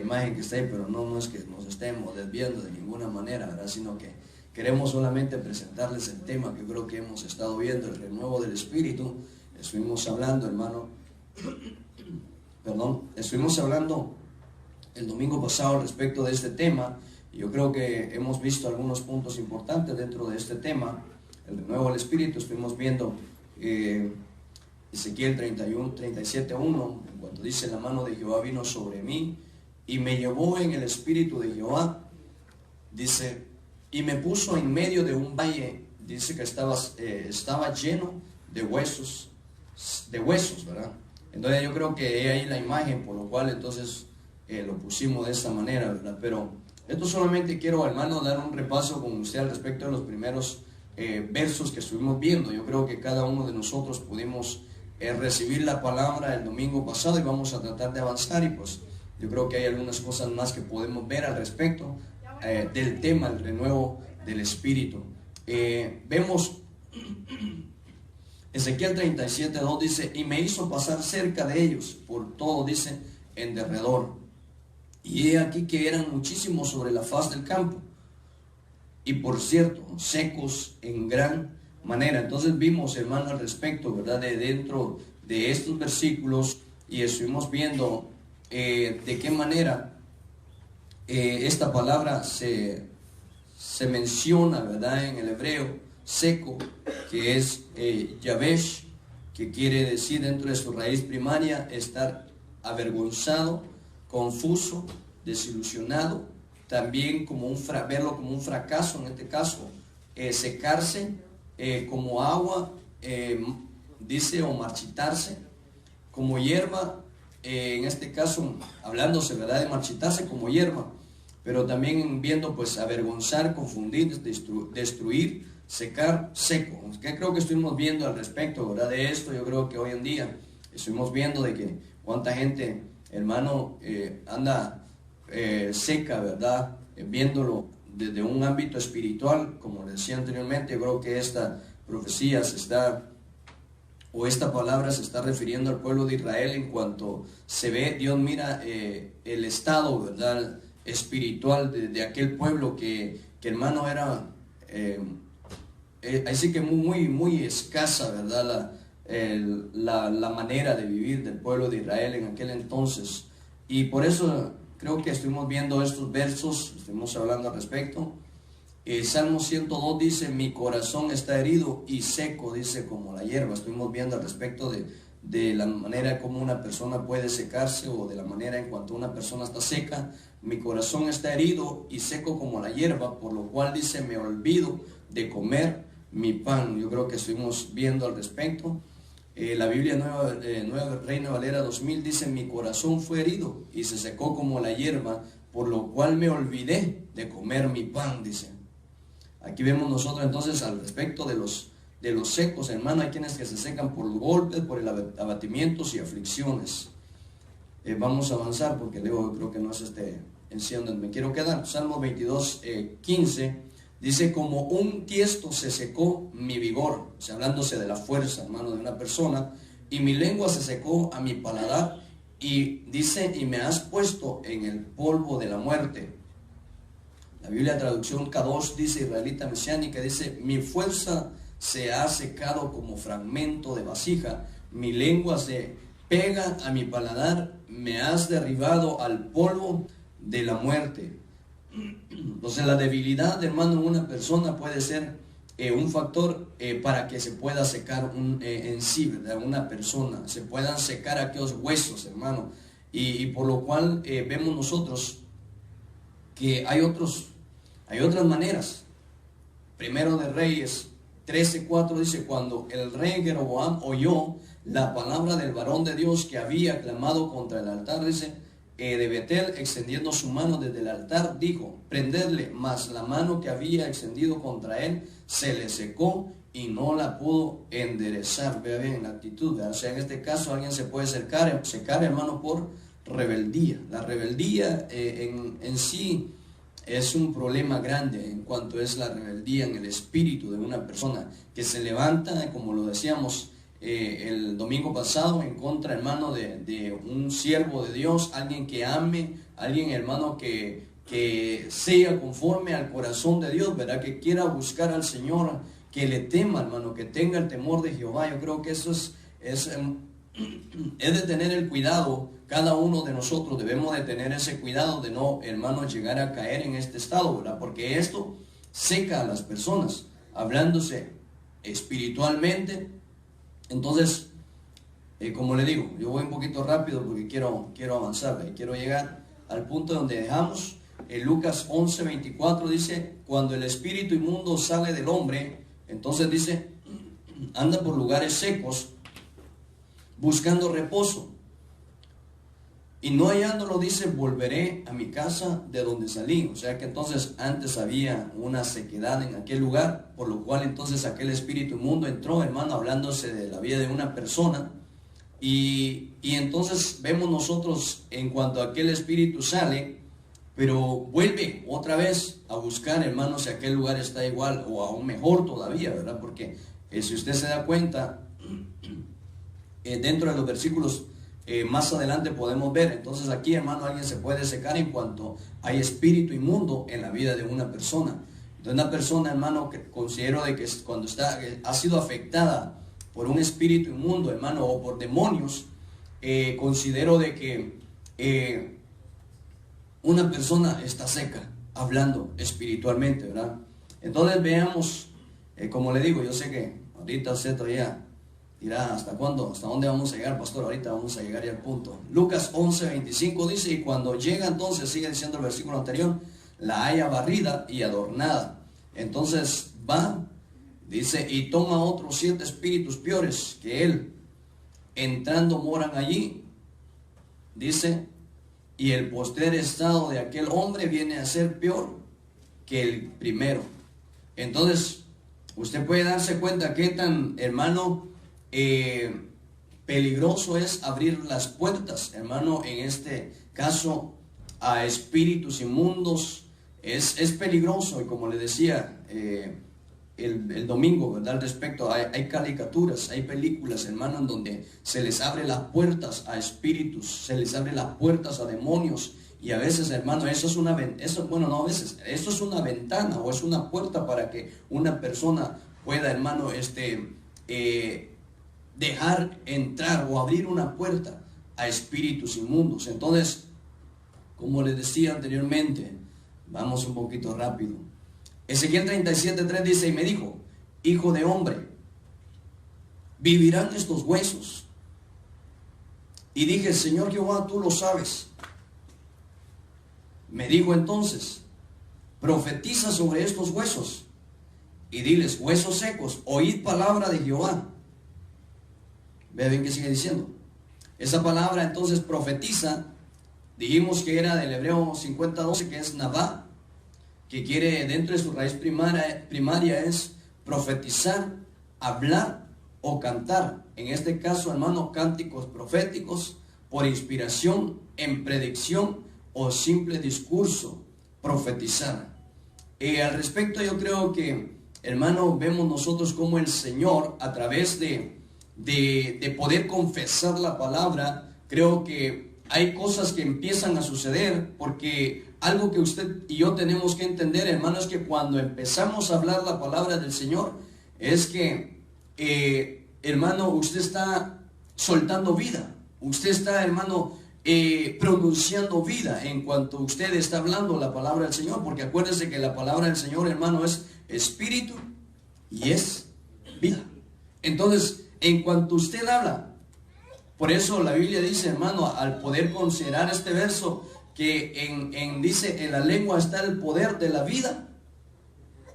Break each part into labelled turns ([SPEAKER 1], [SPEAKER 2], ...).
[SPEAKER 1] imagen que está ahí, pero no es que nos estemos desviando de ninguna manera, ¿verdad? Sino que queremos solamente presentarles el tema que creo que hemos estado viendo, el renuevo del Espíritu. Estuvimos hablando, hermano, estuvimos hablando el domingo pasado respecto de este tema, y yo creo que hemos visto algunos puntos importantes dentro de este tema, el renuevo del Espíritu. Estuvimos viendo Ezequiel 37:1, en cuanto dice: la mano de Jehová vino sobre mí y me llevó en el espíritu de Jehová, dice, y me puso en medio de un valle, dice que estaba lleno de huesos, ¿verdad? Entonces yo creo que hay ahí la imagen, por lo cual entonces lo pusimos de esta manera, ¿verdad? Pero esto solamente quiero, hermano, dar un repaso con usted al respecto de los primeros versos que estuvimos viendo. Yo creo que cada uno de nosotros pudimos recibir la palabra el domingo pasado, y vamos a tratar de avanzar, y pues yo creo que hay algunas cosas más que podemos ver al respecto del tema, el renuevo del Espíritu. Vemos Ezequiel 37:2, dice, y me hizo pasar cerca de ellos por todo, dice, en derredor, y he aquí que eran muchísimos sobre la faz del campo, y por cierto, secos en gran manera. Entonces vimos, hermano, al respecto, ¿verdad?, de dentro de estos versículos, y estuvimos viendo de qué manera esta palabra se menciona, ¿verdad?, en el hebreo, seco, que es yabesh, que quiere decir dentro de su raíz primaria estar avergonzado, confuso, desilusionado, también como verlo como un fracaso en este caso, secarse como agua, dice, o marchitarse, como hierba, en este caso hablándose, ¿verdad?, de marchitarse como hierba, pero también viendo pues avergonzar, confundir, destruir, secar, seco. ¿Qué creo que estuvimos viendo al respecto, verdad, de esto? Yo creo que hoy en día estuvimos viendo de que cuánta gente, hermano, anda seca, ¿verdad?, viéndolo desde un ámbito espiritual, como decía anteriormente. Yo creo que esta profecía esta palabra se está refiriendo al pueblo de Israel en cuanto se ve, Dios mira el estado, ¿verdad?, espiritual de aquel pueblo que hermano era así que muy escasa, ¿verdad?, la manera de vivir del pueblo de Israel en aquel entonces. Y por eso creo que estuvimos viendo estos versos, estuvimos hablando al respecto. Salmo 102 dice, mi corazón está herido y seco, dice, como la hierba. Estuvimos viendo al respecto de la manera como una persona puede secarse, o de la manera en cuanto una persona está seca. Mi corazón está herido y seco como la hierba, por lo cual dice, me olvido de comer mi pan. Yo creo que estuvimos viendo al respecto. La Biblia Nueva Reina Valera 2000 dice, mi corazón fue herido y se secó como la hierba, por lo cual me olvidé de comer mi pan, dice. Aquí vemos nosotros entonces al respecto de los secos, hermano. Hay quienes que se secan por los golpes, por el abatimientos y aflicciones. Vamos a avanzar porque luego creo que no es en sí donde me quiero quedar. Salmo 22:15 dice, como un tiesto se secó mi vigor, o sea, hablándose de la fuerza, hermano, de una persona, y mi lengua se secó a mi paladar, y dice, y me has puesto en el polvo de la muerte. La Biblia traducción K2 dice, israelita mesiánica, dice, mi fuerza se ha secado como fragmento de vasija, mi lengua se pega a mi paladar, me has derribado al polvo de la muerte. Entonces la debilidad, hermano, en una persona puede ser un factor para que se pueda secar en sí, ¿verdad?, una persona, se puedan secar aquellos huesos, hermano, y por lo cual vemos nosotros que hay otras maneras. Primero de Reyes 13:4 dice, cuando el rey Jeroboam oyó la palabra del varón de Dios que había clamado contra el altar, dice, de Betel, extendiendo su mano desde el altar, dijo, prendedle, mas la mano que había extendido contra él se le secó y no la pudo enderezar. Vea bien la actitud, ¿verdad? O sea, en este caso alguien se puede secar, hermano, por rebeldía. La rebeldía en sí es un problema grande en cuanto es la rebeldía en el espíritu de una persona que se levanta, como lo decíamos el domingo pasado en contra, hermano, de un siervo de Dios, alguien que ame, alguien, hermano, que sea conforme al corazón de Dios, ¿verdad? Que quiera buscar al Señor, que le tema, hermano, que tenga el temor de Jehová. Yo creo que eso es de tener el cuidado. Cada uno de nosotros debemos de tener ese cuidado de no, hermano, llegar a caer en este estado, ¿verdad? Porque esto seca a las personas, hablándose espiritualmente. Entonces, como le digo, yo voy un poquito rápido porque quiero avanzar, quiero llegar al punto donde dejamos. En Lucas 11:24 dice, cuando el espíritu inmundo sale del hombre, entonces dice, anda por lugares secos buscando reposo, y no hallándolo, dice, volveré a mi casa de donde salí. O sea que entonces antes había una sequedad en aquel lugar, por lo cual entonces aquel espíritu inmundo entró, hermano, hablándose de la vida de una persona. Y entonces vemos nosotros en cuanto a aquel espíritu sale, pero vuelve otra vez a buscar, hermano, si aquel lugar está igual o aún mejor todavía, ¿verdad? Porque si usted se da cuenta, dentro de los versículos más adelante podemos ver, entonces aquí, hermano, alguien se puede secar en cuanto hay espíritu inmundo en la vida de una persona. De una persona, hermano, que considero de que cuando ha sido afectada por un espíritu inmundo, hermano, o por demonios, considero de que una persona está seca, hablando espiritualmente, ¿verdad? Entonces veamos, como le digo, yo sé que ahorita usted todavía dirá, ¿hasta cuándo? ¿Hasta dónde vamos a llegar, pastor? Ahorita vamos a llegar ya al punto. Lucas 11:25 dice, y cuando llega entonces, sigue diciendo el versículo anterior, la haya barrida y adornada. Entonces va, dice, y toma otros 7 espíritus peores que él, entrando moran allí, dice, y el postrer estado de aquel hombre viene a ser peor que el primero. Entonces, usted puede darse cuenta qué tan, hermano, peligroso es abrir las puertas, hermano, en este caso a espíritus inmundos. Es peligroso, y como le decía el domingo, ¿verdad? Al respecto, hay caricaturas, hay películas, hermano, en donde se les abre las puertas a espíritus, se les abre las puertas a demonios, y a veces, hermano, eso es una ventana o es una puerta para que una persona pueda, hermano, dejar entrar o abrir una puerta a espíritus inmundos. Entonces, como les decía anteriormente, vamos un poquito rápido. Ezequiel 37:3 dice, y me dijo, hijo de hombre, ¿vivirán estos huesos? Y dije, Señor Jehová, tú lo sabes. Me dijo entonces, profetiza sobre estos huesos y diles, huesos secos, oíd palabra de Jehová. Ve bien que sigue diciendo. Esa palabra entonces profetiza, dijimos que era del hebreo 50:12, que es nabá, que quiere, dentro de su raíz primaria es profetizar, hablar o cantar. En este caso, hermano, cánticos proféticos por inspiración, en predicción o simple discurso, profetizar. Al respecto, yo creo que, hermano, vemos nosotros como el Señor, a través de poder confesar la palabra, creo que hay cosas que empiezan a suceder, porque algo que usted y yo tenemos que entender, hermano, es que cuando empezamos a hablar la palabra del Señor, es que, hermano, usted está soltando vida, usted está, hermano, pronunciando vida en cuanto usted está hablando la palabra del Señor, porque acuérdese que la palabra del Señor, hermano, es espíritu y es vida. Entonces, en cuanto usted habla, por eso la Biblia dice, hermano, al poder considerar este verso, que dice, en la lengua está el poder de la vida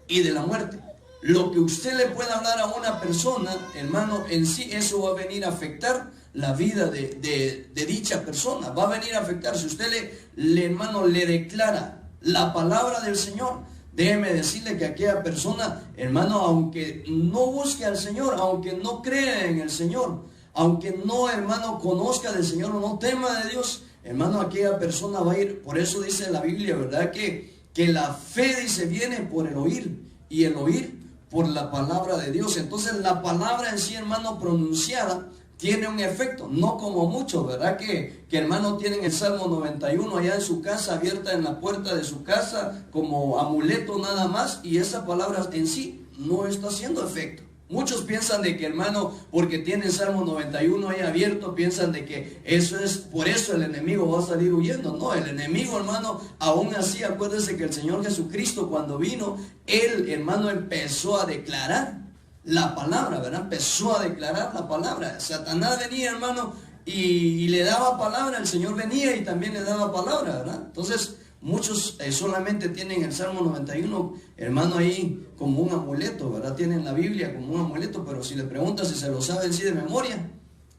[SPEAKER 1] y de la muerte. Lo que usted le pueda hablar a una persona, hermano, en sí, eso va a venir a afectar la vida de dicha persona. Va a venir a afectar. Si usted hermano, le declara la palabra del Señor, déjeme decirle que aquella persona, hermano, aunque no busque al Señor, aunque no crea en el Señor, aunque no, hermano, conozca del Señor o no tema de Dios, hermano, aquella persona va a ir. Por eso dice la Biblia, ¿verdad? Que la fe, dice, viene por el oír, y el oír por la palabra de Dios. Entonces la palabra en sí, hermano, pronunciada, tiene un efecto, no como muchos, ¿verdad? Que hermano tienen el Salmo 91 allá en su casa, abierta en la puerta de su casa, como amuleto nada más, y esa palabra en sí no está haciendo efecto. Muchos piensan de que, hermano, porque tiene el Salmo 91 ahí abierto, piensan de que eso es, por eso el enemigo va a salir huyendo. No, el enemigo, hermano, aún así, acuérdense que el Señor Jesucristo cuando vino, Él, hermano, empezó a declarar la palabra, ¿verdad? Empezó a declarar la palabra. Satanás venía, hermano, y le daba palabra, el Señor venía y también le daba palabra, ¿verdad? Entonces, muchos solamente tienen el Salmo 91, hermano, ahí como un amuleto, ¿verdad? Tienen la Biblia como un amuleto, pero si le preguntas si se lo sabe en sí de memoria,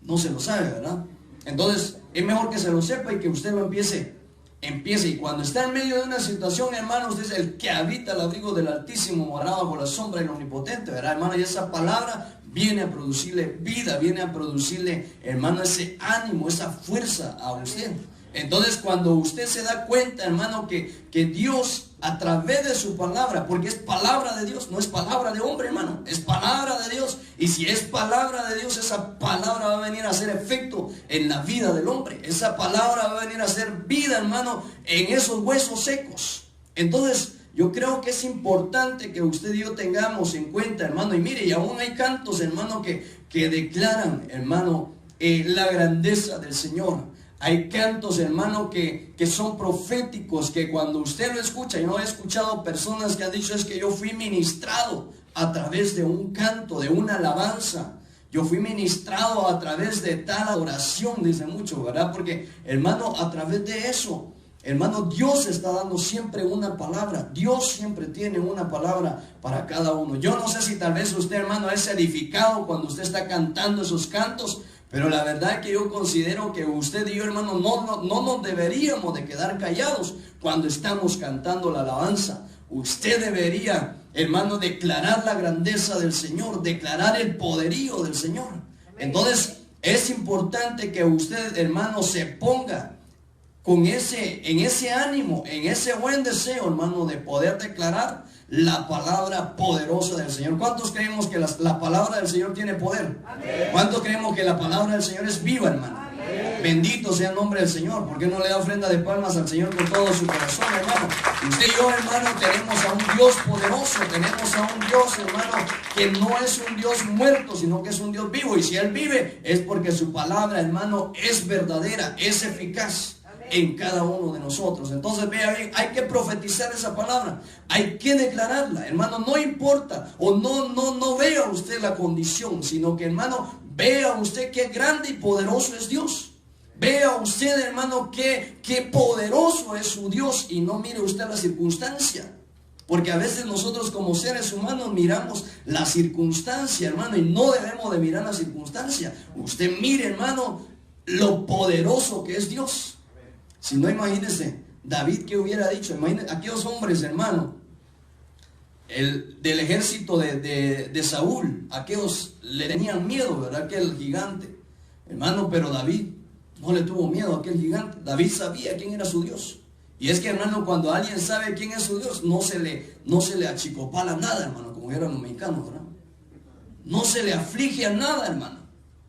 [SPEAKER 1] no se lo sabe, ¿verdad? Entonces, es mejor que se lo sepa y que usted lo empiece. Y cuando está en medio de una situación, hermano, usted es el que habita el abrigo del Altísimo, morada bajo la sombra del Omnipotente, ¿verdad, hermano? Y esa palabra viene a producirle vida, viene a producirle, hermano, ese ánimo, esa fuerza a usted. Entonces, cuando usted se da cuenta, hermano, que Dios a través de su palabra, porque es palabra de Dios, no es palabra de hombre, hermano, es palabra de Dios, y si es palabra de Dios, esa palabra va a venir a hacer efecto en la vida del hombre. Esa palabra va a venir a hacer vida, hermano, en esos huesos secos. Entonces, yo creo que es importante que usted y yo tengamos en cuenta, hermano, y mire, y aún hay cantos, hermano, que declaran, hermano, la grandeza del Señor. Hay cantos, hermano, que son proféticos, que cuando usted lo escucha, yo he escuchado personas que han dicho, es que yo fui ministrado a través de un canto, de una alabanza. Yo fui ministrado a través de tal adoración, dice mucho, ¿verdad? Porque, hermano, a través de eso, hermano, Dios está dando siempre una palabra. Dios siempre tiene una palabra para cada uno. Yo no sé si tal vez usted, hermano, es edificado cuando usted está cantando esos cantos, pero la verdad es que yo considero que usted y yo, hermano, no nos deberíamos de quedar callados cuando estamos cantando la alabanza. Usted debería, hermano, declarar la grandeza del Señor, declarar el poderío del Señor. Entonces, es importante que usted, hermano, se ponga en ese ánimo, en ese buen deseo, hermano, de poder declarar la palabra poderosa del Señor. ¿Cuántos creemos que la palabra del Señor tiene poder? Amén. ¿Cuántos creemos que la palabra del Señor es viva, hermano? Amén. Bendito sea el nombre del Señor. ¿Por qué no le da ofrenda de palmas al Señor con todo su corazón, hermano? Usted y yo, hermano, tenemos a un Dios poderoso, tenemos a un Dios, hermano, que no es un Dios muerto, sino que es un Dios vivo. Y si Él vive, es porque su palabra, hermano, es verdadera, es eficaz en cada uno de nosotros. Entonces, vea bien, hay que profetizar esa palabra, hay que declararla, hermano. No importa, o no vea usted la condición, sino que, hermano, vea usted qué grande y poderoso es Dios. Vea usted, hermano, qué poderoso es su Dios, y no mire usted la circunstancia. Porque a veces nosotros como seres humanos miramos la circunstancia, hermano, y no debemos de mirar la circunstancia. Usted mire, hermano, lo poderoso que es Dios. Si no, imagínense, David, ¿qué hubiera dicho? Imagínense, aquellos hombres, hermano, del ejército de Saúl, aquellos le tenían miedo, ¿verdad? Aquel gigante, hermano, pero David no le tuvo miedo a aquel gigante. David sabía quién era su Dios. Y es que, hermano, cuando alguien sabe quién es su Dios, no se le achicopala nada, hermano, como eran los mexicanos, ¿verdad? No se le aflige a nada, hermano.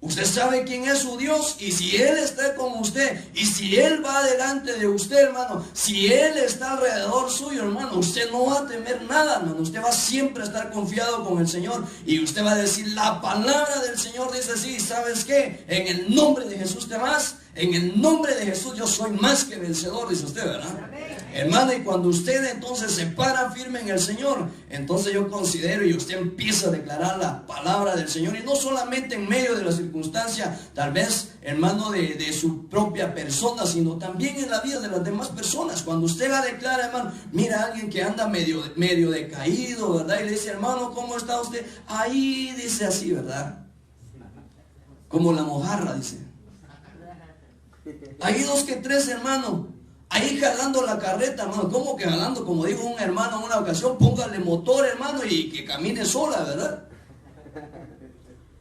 [SPEAKER 1] Usted sabe quién es su Dios, y si Él está con usted, y si Él va delante de usted, hermano, si Él está alrededor suyo, hermano, usted no va a temer nada, hermano. Usted va siempre a estar confiado con el Señor, y usted va a decir, la palabra del Señor dice así, ¿sabes qué? En el nombre de Jesús te vas, en el nombre de Jesús yo soy más que vencedor, dice usted, ¿verdad? Amén. Hermano, y cuando usted entonces se para firme en el Señor, entonces yo considero, y usted empieza a declarar la palabra del Señor, y no solamente en medio de la circunstancia, tal vez, hermano, de su propia persona, sino también en la vida de las demás personas. Cuando usted la declara, hermano, mira a alguien que anda medio decaído, ¿verdad? Y le dice, hermano, ¿cómo está usted? Ahí dice así, ¿verdad? Como la mojarra, dice. Hay 2 que 3, hermano, ahí jalando la carreta, hermano. ¿Cómo que jalando? Como dijo un hermano en una ocasión, póngale motor, hermano, y que camine sola, ¿verdad?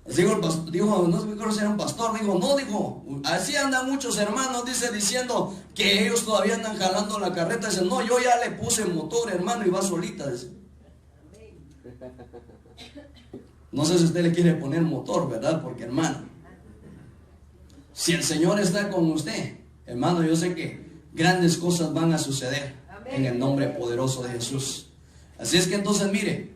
[SPEAKER 1] Dijo, no sé si era un pastor, dijo, así andan muchos hermanos, dice, diciendo que ellos todavía andan jalando la carreta. Dice, no, yo ya le puse motor, hermano, y va solita, dice. No sé si usted le quiere poner motor, ¿verdad? Porque hermano, si el Señor está con usted, hermano, yo sé que grandes cosas van a suceder en el nombre poderoso de Jesús. Así es que entonces mire,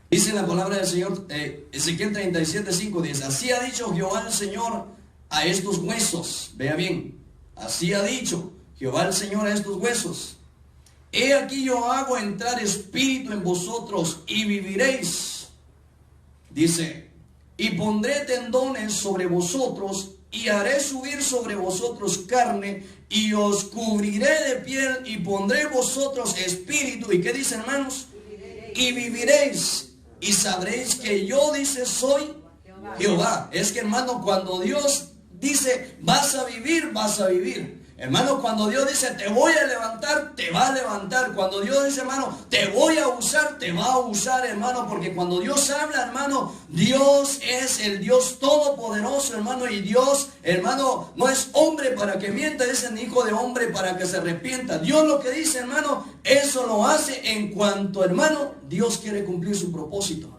[SPEAKER 1] dice la palabra del Señor, Ezequiel 37:5 dice: así ha dicho Jehová el Señor a estos huesos. Vea bien, así ha dicho Jehová el Señor a estos huesos: he aquí yo hago entrar espíritu en vosotros y viviréis. Dice: y pondré tendones sobre vosotros y haré subir sobre vosotros carne y os cubriré de piel y pondré en vosotros espíritu. ¿Y qué dice, hermanos? Y viviréis y sabréis que yo, dice, soy Jehová. Es que, hermano, cuando Dios dice vas a vivir, vas a vivir. Hermano, cuando Dios dice te voy a levantar, te va a levantar. Cuando Dios dice, hermano, te voy a usar, te va a usar, hermano. Porque cuando Dios habla, hermano, Dios es el Dios todopoderoso, hermano. Y Dios, hermano, no es hombre para que mienta, es el hijo de hombre para que se arrepienta. Dios lo que dice, hermano, eso lo hace en cuanto, hermano, Dios quiere cumplir su propósito.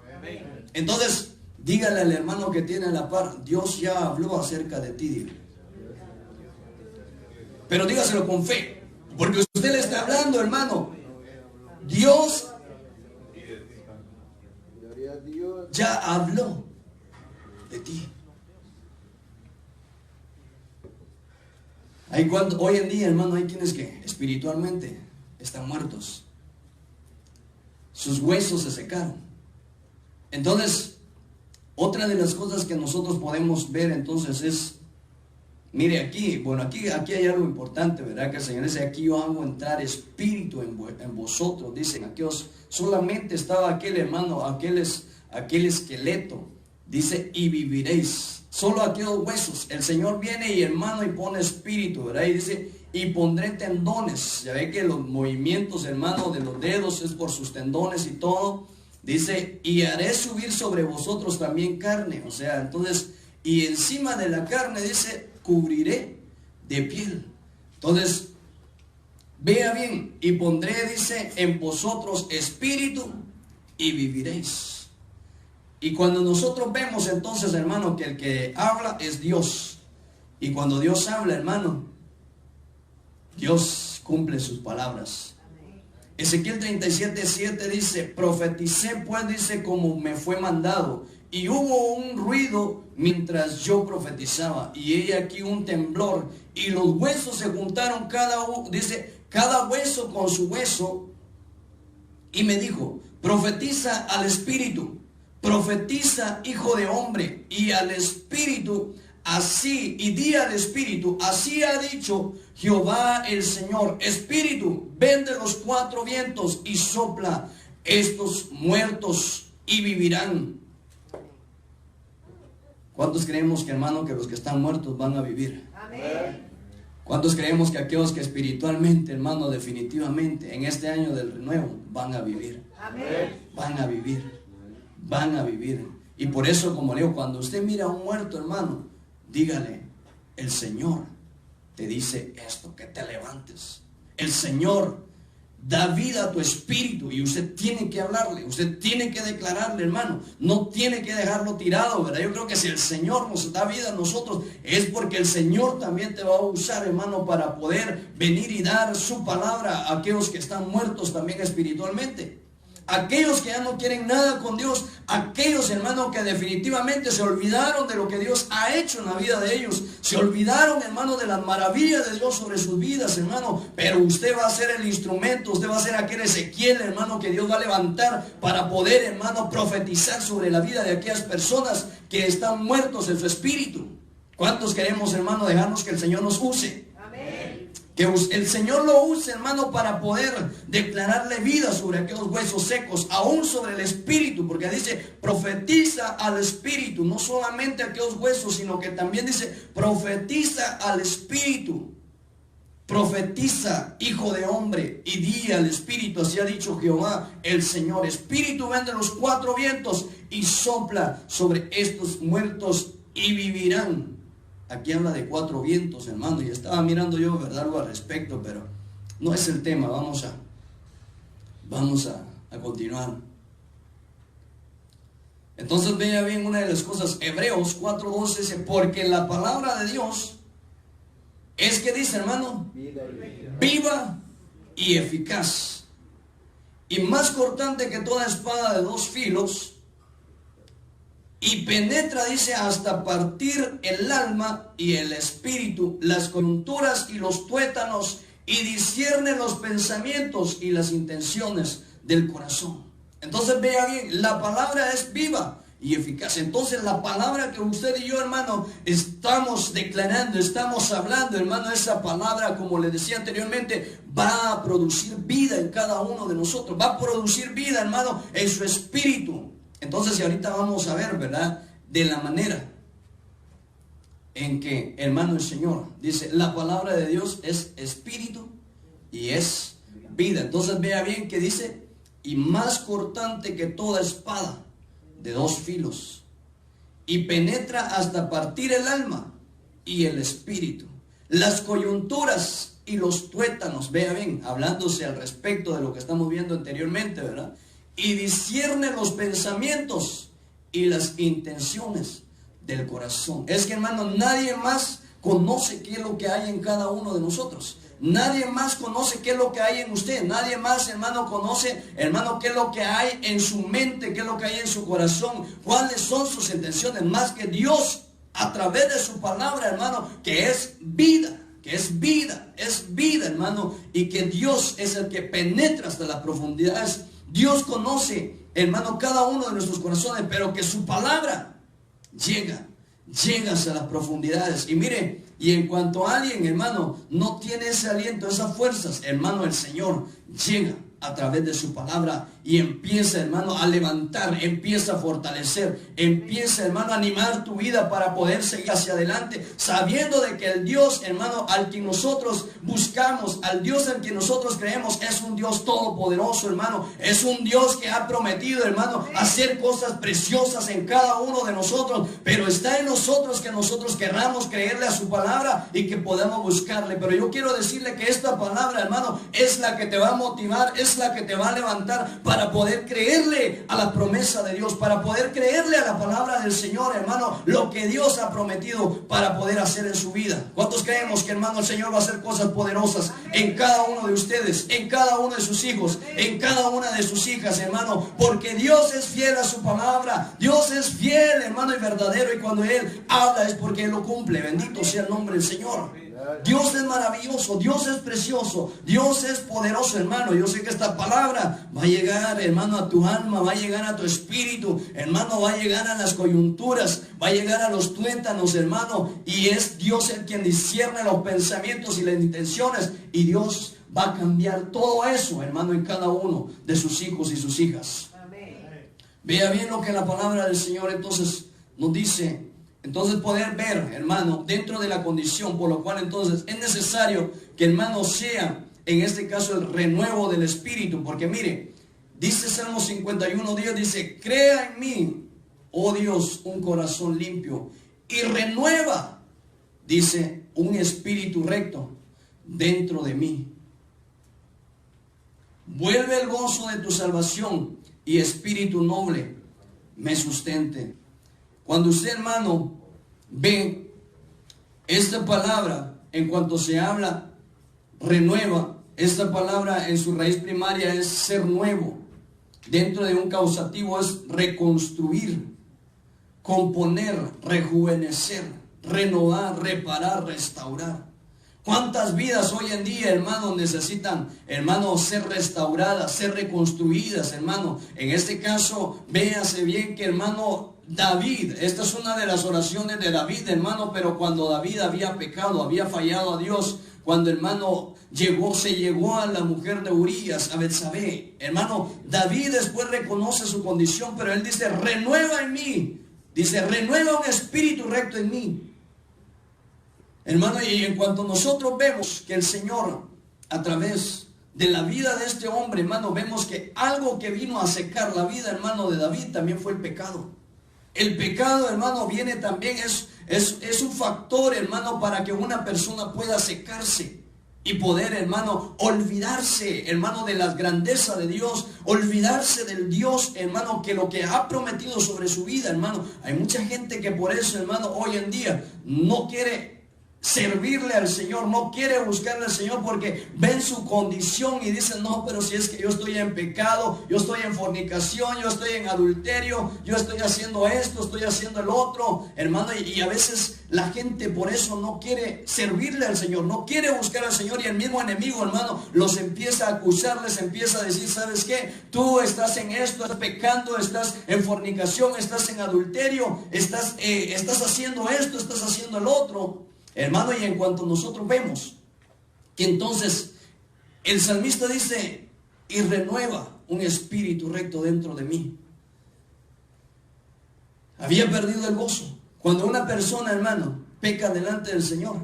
[SPEAKER 1] Entonces, dígale al hermano que tiene a la par: Dios ya habló acerca de ti, dile. Pero dígaselo con fe, porque usted le está hablando, hermano. Dios ya habló de ti. Hoy en día, hermano, hay quienes que espiritualmente están muertos. Sus huesos se secaron. Entonces, otra de las cosas que nosotros podemos ver entonces es, mire aquí, bueno, aquí hay algo importante, ¿verdad? Que el Señor dice: aquí yo hago entrar espíritu en vosotros. Dicen, aquellos, solamente estaba aquel, hermano, aquel esqueleto. Dice: y viviréis. Solo aquellos huesos. El Señor viene y, hermano, y pone espíritu, ¿verdad? Y dice: y pondré tendones. Ya ve que los movimientos, hermano, de los dedos es por sus tendones y todo. Dice: y haré subir sobre vosotros también carne. O sea, entonces, y encima de la carne, dice, cubriré de piel. Entonces, vea bien: y pondré, dice, en vosotros espíritu y viviréis. Y cuando nosotros vemos entonces, hermano, que el que habla es Dios, y cuando Dios habla, hermano, Dios cumple sus palabras. Ezequiel 37:7 dice: profeticé pues, dice, como me fue mandado, y hubo un ruido mientras yo profetizaba, y he aquí un temblor, y los huesos se juntaron cada hueso con su hueso, y me dijo: profetiza al espíritu, profetiza, hijo de hombre, y al espíritu, así, y di al espíritu: así ha dicho Jehová el Señor, espíritu, ven de los cuatro vientos y sopla estos muertos y vivirán. ¿Cuántos creemos que, hermano, que los que están muertos van a vivir? Amén. ¿Cuántos creemos que aquellos que espiritualmente, hermano, definitivamente en este año del renuevo van a vivir? Amén. Van a vivir, van a vivir. Y por eso, como leo, cuando usted mira a un muerto, hermano, dígale: el Señor te dice esto, que te levantes. El Señor da vida a tu espíritu, y usted tiene que hablarle, usted tiene que declararle, hermano. No tiene que dejarlo tirado, ¿verdad? Yo creo que si el Señor nos da vida a nosotros, es porque el Señor también te va a usar, hermano, para poder venir y dar su palabra a aquellos que están muertos también espiritualmente. Aquellos que ya no quieren nada con Dios, aquellos, hermano, que definitivamente se olvidaron de lo que Dios ha hecho en la vida de ellos, se olvidaron, hermano, de las maravillas de Dios sobre sus vidas, hermano. Pero usted va a ser el instrumento, usted va a ser aquel Ezequiel, hermano, que Dios va a levantar para poder, hermano, profetizar sobre la vida de aquellas personas que están muertos en su espíritu. ¿Cuántos queremos, hermano, dejarnos que el Señor nos use? Que el Señor lo use, hermano, para poder declararle vida sobre aquellos huesos secos, aún sobre el espíritu, porque dice: profetiza al espíritu, no solamente a aquellos huesos, sino que también dice: profetiza al espíritu. Profetiza, hijo de hombre, y di al espíritu: así ha dicho Jehová el Señor, espíritu, ven de los cuatro vientos y sopla sobre estos muertos y vivirán. Aquí habla de cuatro vientos, hermano, y estaba mirando yo, ¿verdad?, algo al respecto, pero no es el tema. Vamos a continuar. Entonces vea bien una de las cosas, Hebreos 4:12 dice, porque la palabra de Dios es que dice, hermano, viva y eficaz, y más cortante que toda espada de dos filos, y penetra, dice, hasta partir el alma y el espíritu, las coyunturas y los tuétanos, y discierne los pensamientos y las intenciones del corazón. Entonces vea bien, la palabra es viva y eficaz. Entonces la palabra que usted y yo, hermano, estamos declarando, estamos hablando, hermano, esa palabra, como le decía anteriormente, va a producir vida en cada uno de nosotros, va a producir vida, hermano, en su espíritu. Entonces, y ahorita vamos a ver, ¿verdad?, de la manera en que, hermano, el Señor dice, la palabra de Dios es espíritu y es vida. Entonces vea bien que dice, y más cortante que toda espada de dos filos, y penetra hasta partir el alma y el espíritu, las coyunturas y los tuétanos. Vea bien, hablándose al respecto de lo que estamos viendo anteriormente, ¿verdad? Y discierne los pensamientos y las intenciones del corazón. Es que, hermano, nadie más conoce qué es lo que hay en cada uno de nosotros. Nadie más conoce qué es lo que hay en usted. Nadie más, hermano, conoce, hermano, qué es lo que hay en su mente, qué es lo que hay en su corazón, cuáles son sus intenciones, más que Dios a través de su palabra, hermano, que es vida. Que es vida, hermano, y que Dios es el que penetra hasta las profundidades. Dios conoce, hermano, cada uno de nuestros corazones, pero que su palabra llega hasta las profundidades. Y mire, y en cuanto a alguien, hermano, no tiene ese aliento, esas fuerzas, hermano, el Señor llega a través de su palabra y empieza, hermano, a levantar, empieza a fortalecer, empieza, hermano, a animar tu vida para poder seguir hacia adelante, sabiendo de que el Dios, hermano, al que nosotros buscamos, al Dios al que nosotros creemos, es un Dios todopoderoso, hermano, es un Dios que ha prometido, hermano, hacer cosas preciosas en cada uno de nosotros, pero está en nosotros que nosotros querramos creerle a su palabra y que podamos buscarle. Pero yo quiero decirle que esta palabra, hermano, es la que te va a motivar, es la que te va a levantar para poder creerle a la promesa de Dios, para poder creerle a la palabra del Señor, hermano, lo que Dios ha prometido para poder hacer en su vida. ¿Cuántos creemos que, hermano, el Señor va a hacer cosas poderosas en cada uno de ustedes, en cada uno de sus hijos, en cada una de sus hijas, hermano? Porque Dios es fiel a su palabra, Dios es fiel, hermano, y verdadero, y cuando Él habla es porque Él lo cumple. Bendito sea el nombre del Señor. Dios es maravilloso, Dios es precioso, Dios es poderoso, hermano. Yo sé que esta palabra va a llegar, hermano, a tu alma, va a llegar a tu espíritu, hermano, va a llegar a las coyunturas, va a llegar a los tuétanos, hermano, y es Dios el quien discierne los pensamientos y las intenciones, y Dios va a cambiar todo eso, hermano, en cada uno de sus hijos y sus hijas. Amén. Vea bien lo que la palabra del Señor entonces nos dice. Entonces poder ver, hermano, dentro de la condición, por lo cual entonces es necesario que, hermano, sea en este caso el renuevo del espíritu. Porque mire, dice Salmo 51:10, dice, crea en mí, oh Dios, un corazón limpio, y renueva, dice, un espíritu recto dentro de mí. Vuelve el gozo de tu salvación y espíritu noble me sustente. Cuando usted, hermano, ve esta palabra, en cuanto se habla, renueva, esta palabra en su raíz primaria es ser nuevo. Dentro de un causativo es reconstruir, componer, rejuvenecer, renovar, reparar, restaurar. ¿Cuántas vidas hoy en día, hermano, necesitan, hermano, ser restauradas, ser reconstruidas, hermano? En este caso, véase bien que, hermano, David, esta es una de las oraciones de David, hermano, pero cuando David había pecado, había fallado a Dios, cuando, hermano, se llegó a la mujer de Urías, a Betsabé, hermano, David después reconoce su condición, pero él dice, renueva en mí, dice, renueva un espíritu recto en mí. Hermano, y en cuanto nosotros vemos que el Señor, a través de la vida de este hombre, hermano, vemos que algo que vino a secar la vida, hermano, de David también fue el pecado. El pecado, hermano, viene también, es un factor, hermano, para que una persona pueda secarse y poder, hermano, olvidarse, hermano, de la grandeza de Dios, olvidarse del Dios, hermano, que lo que ha prometido sobre su vida, hermano. Hay mucha gente que por eso, hermano, hoy en día no quiere servirle al Señor, no quiere buscarle al Señor porque ven su condición y dicen: no, pero si es que yo estoy en pecado, yo estoy en fornicación, yo estoy en adulterio, yo estoy haciendo esto, estoy haciendo el otro, hermano, y a veces la gente por eso no quiere servirle al Señor, no quiere buscar al Señor, y el mismo enemigo, hermano, los empieza a acusar, les empieza a decir: ¿sabes qué? Tú estás en esto, estás pecando, estás en fornicación, estás en adulterio, estás haciendo esto, estás haciendo el otro. Hermano, y en cuanto nosotros vemos que entonces el salmista dice: y renueva un espíritu recto dentro de mí. Había perdido el gozo. Cuando una persona, hermano, peca delante del Señor,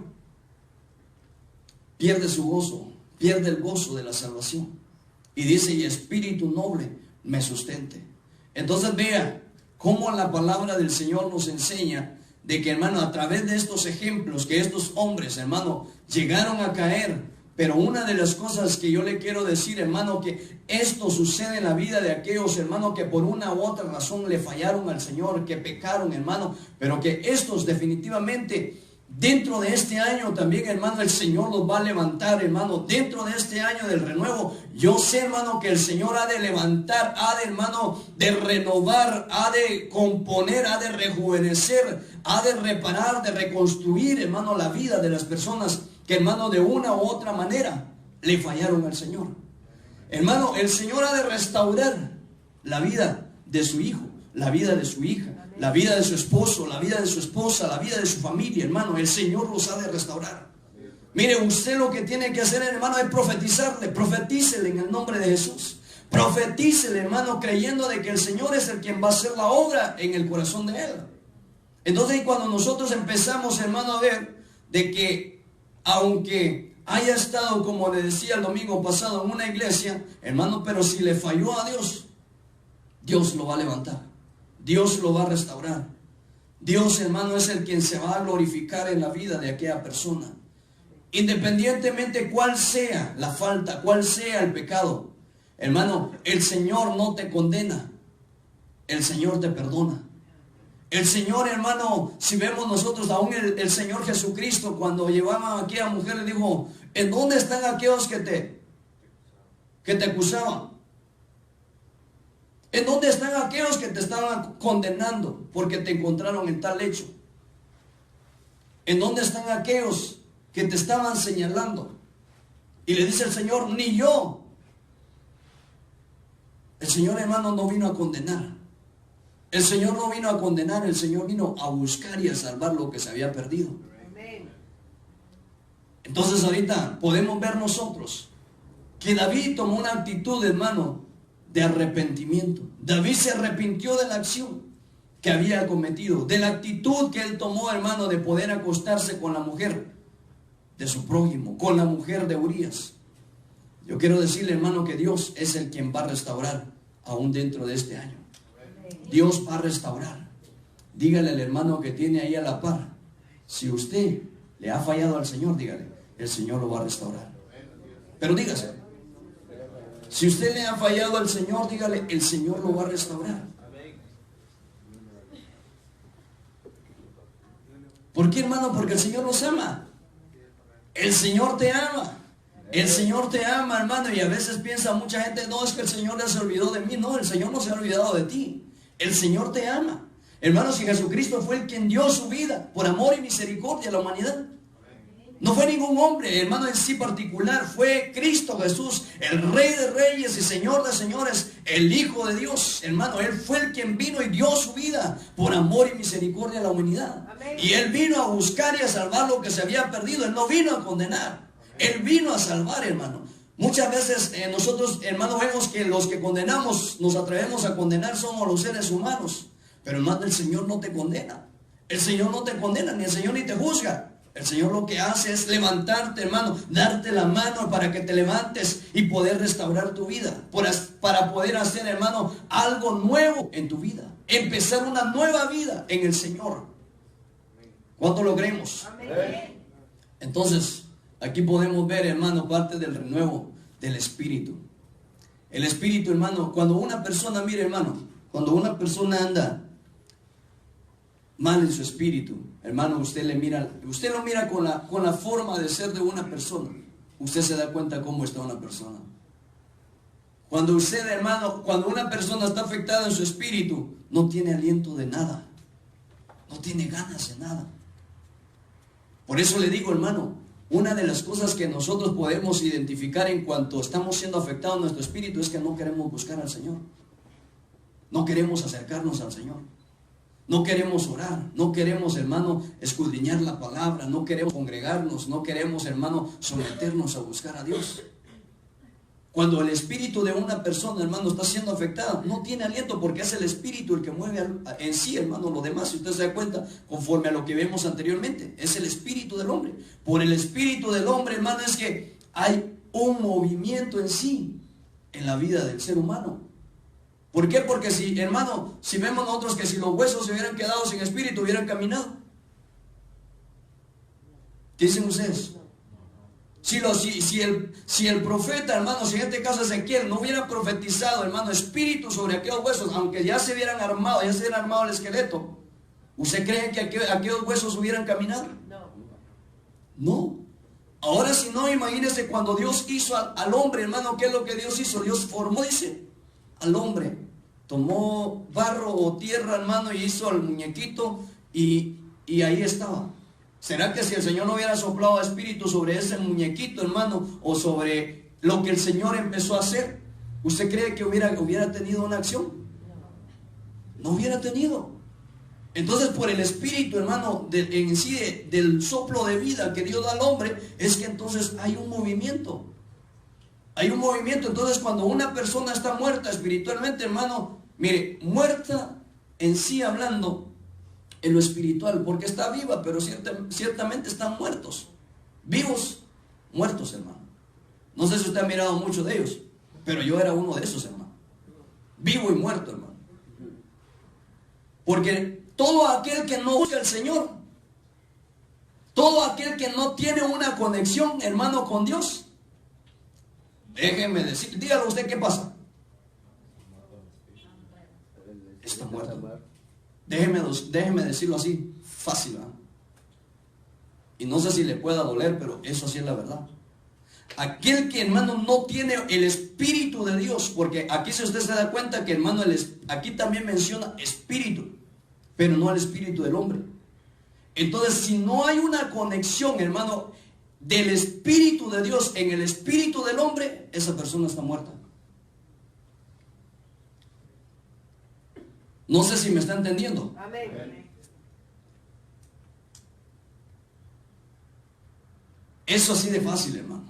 [SPEAKER 1] pierde su gozo, pierde el gozo de la salvación. Y dice: y espíritu noble me sustente. Entonces vea cómo la palabra del Señor nos enseña de que, hermano, a través de estos ejemplos que estos hombres, hermano, llegaron a caer. Pero una de las cosas que yo le quiero decir, hermano, que esto sucede en la vida de aquellos, hermano, que por una u otra razón le fallaron al Señor, que pecaron, hermano, pero que estos definitivamente dentro de este año también, hermano, el Señor los va a levantar, hermano. Dentro de este año del renuevo, yo sé, hermano, que el Señor ha de levantar, ha de, hermano, de renovar, ha de componer, ha de rejuvenecer, ha de reparar, de reconstruir, hermano, la vida de las personas que, hermano, de una u otra manera le fallaron al Señor. Hermano, el Señor ha de restaurar la vida de su hijo, la vida de su hija, la vida de su esposo, la vida de su esposa, la vida de su familia, hermano. El Señor los ha de restaurar. Mire, usted lo que tiene que hacer, hermano, es profetizarle. Profetícele en el nombre de Jesús. Profetícele, hermano, creyendo de que el Señor es el quien va a hacer la obra en el corazón de él. Entonces, cuando nosotros empezamos, hermano, a ver de que aunque haya estado, como le decía el domingo pasado, en una iglesia, hermano, pero si le falló a Dios, Dios lo va a levantar. Dios lo va a restaurar. Dios, hermano, es el quien se va a glorificar en la vida de aquella persona. Independientemente cuál sea la falta, cuál sea el pecado, hermano, el Señor no te condena. El Señor te perdona. El Señor, hermano, si vemos nosotros, aún el Señor Jesucristo, cuando llevaba a aquella mujer, le dijo: ¿en dónde están aquellos que te acusaban? ¿En dónde están aquellos que te estaban condenando porque te encontraron en tal hecho? ¿En dónde están aquellos que te estaban señalando? Y le dice el Señor: ni yo. El Señor, hermano, no vino a condenar. El Señor no vino a condenar, el Señor vino a buscar y a salvar lo que se había perdido. Entonces ahorita podemos ver nosotros que David tomó una actitud, hermano, de arrepentimiento. David se arrepintió de la acción que había cometido, de la actitud que él tomó, hermano, de poder acostarse con la mujer de su prójimo, con la mujer de Urías. Yo quiero decirle, hermano, que Dios es el quien va a restaurar aún dentro de este año. Dios va a restaurar. Dígale al hermano que tiene ahí a la par: si usted le ha fallado al Señor, dígale, el Señor lo va a restaurar. Pero dígase, si usted le ha fallado al Señor, dígale, el Señor lo va a restaurar. ¿Por qué, hermano? Porque el Señor nos ama. El Señor te ama. El Señor te ama, hermano. Y a veces piensa mucha gente: no, es que el Señor ya se olvidó de mí. No, el Señor no se ha olvidado de ti. El Señor te ama. Hermanos, si Jesucristo fue el quien dio su vida por amor y misericordia a la humanidad, no fue ningún hombre, hermano, en sí particular. Fue Cristo Jesús, el Rey de Reyes y Señor de Señores, el Hijo de Dios. Hermano, Él fue el quien vino y dio su vida por amor y misericordia a la humanidad. Amén. Y Él vino a buscar y a salvar lo que se había perdido. Él no vino a condenar, Él vino a salvar, hermano. Muchas veces nosotros, hermano, vemos que los que condenamos, nos atrevemos a condenar, somos los seres humanos. Pero, hermano, el Señor no te condena. El Señor no te condena, ni el Señor ni te juzga. El Señor lo que hace es levantarte, hermano, darte la mano para que te levantes y poder restaurar tu vida, para poder hacer, hermano, algo nuevo en tu vida, empezar una nueva vida en el Señor. ¿Cuánto lo creemos? Amén. Entonces, Aquí podemos ver, hermano, parte del renuevo del espíritu. El espíritu, hermano, cuando una persona, mire, hermano, cuando una persona anda mal en su espíritu, hermano, usted lo mira con la forma de ser de una persona. Usted se da cuenta cómo está una persona. Cuando usted, hermano, cuando una persona está afectada en su espíritu, no tiene aliento de nada, no tiene ganas de nada. Por eso le digo, hermano, una de las cosas que nosotros podemos identificar en cuanto estamos siendo afectados en nuestro espíritu es que no queremos buscar al Señor. No queremos acercarnos al Señor. No queremos orar. No queremos, hermano, escudriñar la palabra. No queremos congregarnos. No queremos, hermano, someternos a buscar a Dios. Cuando el espíritu de una persona, hermano, está siendo afectado, no tiene aliento porque es el espíritu el que mueve en sí, hermano, lo demás. Si usted se da cuenta, conforme a lo que vemos anteriormente, es el espíritu del hombre. Por el espíritu del hombre, hermano, es que hay un movimiento en sí, en la vida del ser humano. ¿Por qué? Porque si, hermano, si vemos nosotros que si los huesos se hubieran quedado sin espíritu, hubieran caminado. ¿Qué dicen ustedes? Si el profeta, hermano, si en este caso Ezequiel no hubiera profetizado, hermano, espíritu sobre aquellos huesos, aunque ya se hubieran armado, ya se hubiera armado el esqueleto, ¿usted cree que aquellos huesos hubieran caminado? No. Ahora si no, imagínese cuando Dios hizo al hombre, hermano, ¿qué es lo que Dios hizo? Dios formó, dice, al hombre. Tomó barro o tierra, hermano, y hizo al muñequito y ahí estaba. ¿Será que si el Señor no hubiera soplado espíritu sobre ese muñequito, hermano, o sobre lo que el Señor empezó a hacer, usted cree que hubiera tenido una acción? No hubiera tenido. Entonces, por el espíritu, hermano, en sí del soplo de vida que Dios da al hombre, es que entonces hay un movimiento. Hay un movimiento. Entonces, cuando una persona está muerta espiritualmente, hermano, mire, muerta en sí hablando, en lo espiritual, porque está viva, pero ciertamente están muertos. Vivos, muertos, hermano. No sé si usted ha mirado muchos de ellos, pero yo era uno de esos, hermano. Vivo y muerto, hermano. Porque todo aquel que no busca al Señor, todo aquel que no tiene una conexión, hermano, con Dios, déjeme decir, dígalo usted, ¿qué pasa? Está muerto. Déjeme decirlo así, fácil, ¿verdad? Y no sé si le pueda doler, pero eso sí es la verdad. Aquel que, hermano, no tiene el espíritu de Dios, porque aquí si usted se da cuenta que, hermano, aquí también menciona espíritu, pero no el espíritu del hombre. Entonces, si no hay una conexión, hermano, del espíritu de Dios en el espíritu del hombre, esa persona está muerta. No sé si me está entendiendo.
[SPEAKER 2] Amén.
[SPEAKER 1] Eso así de fácil, hermano.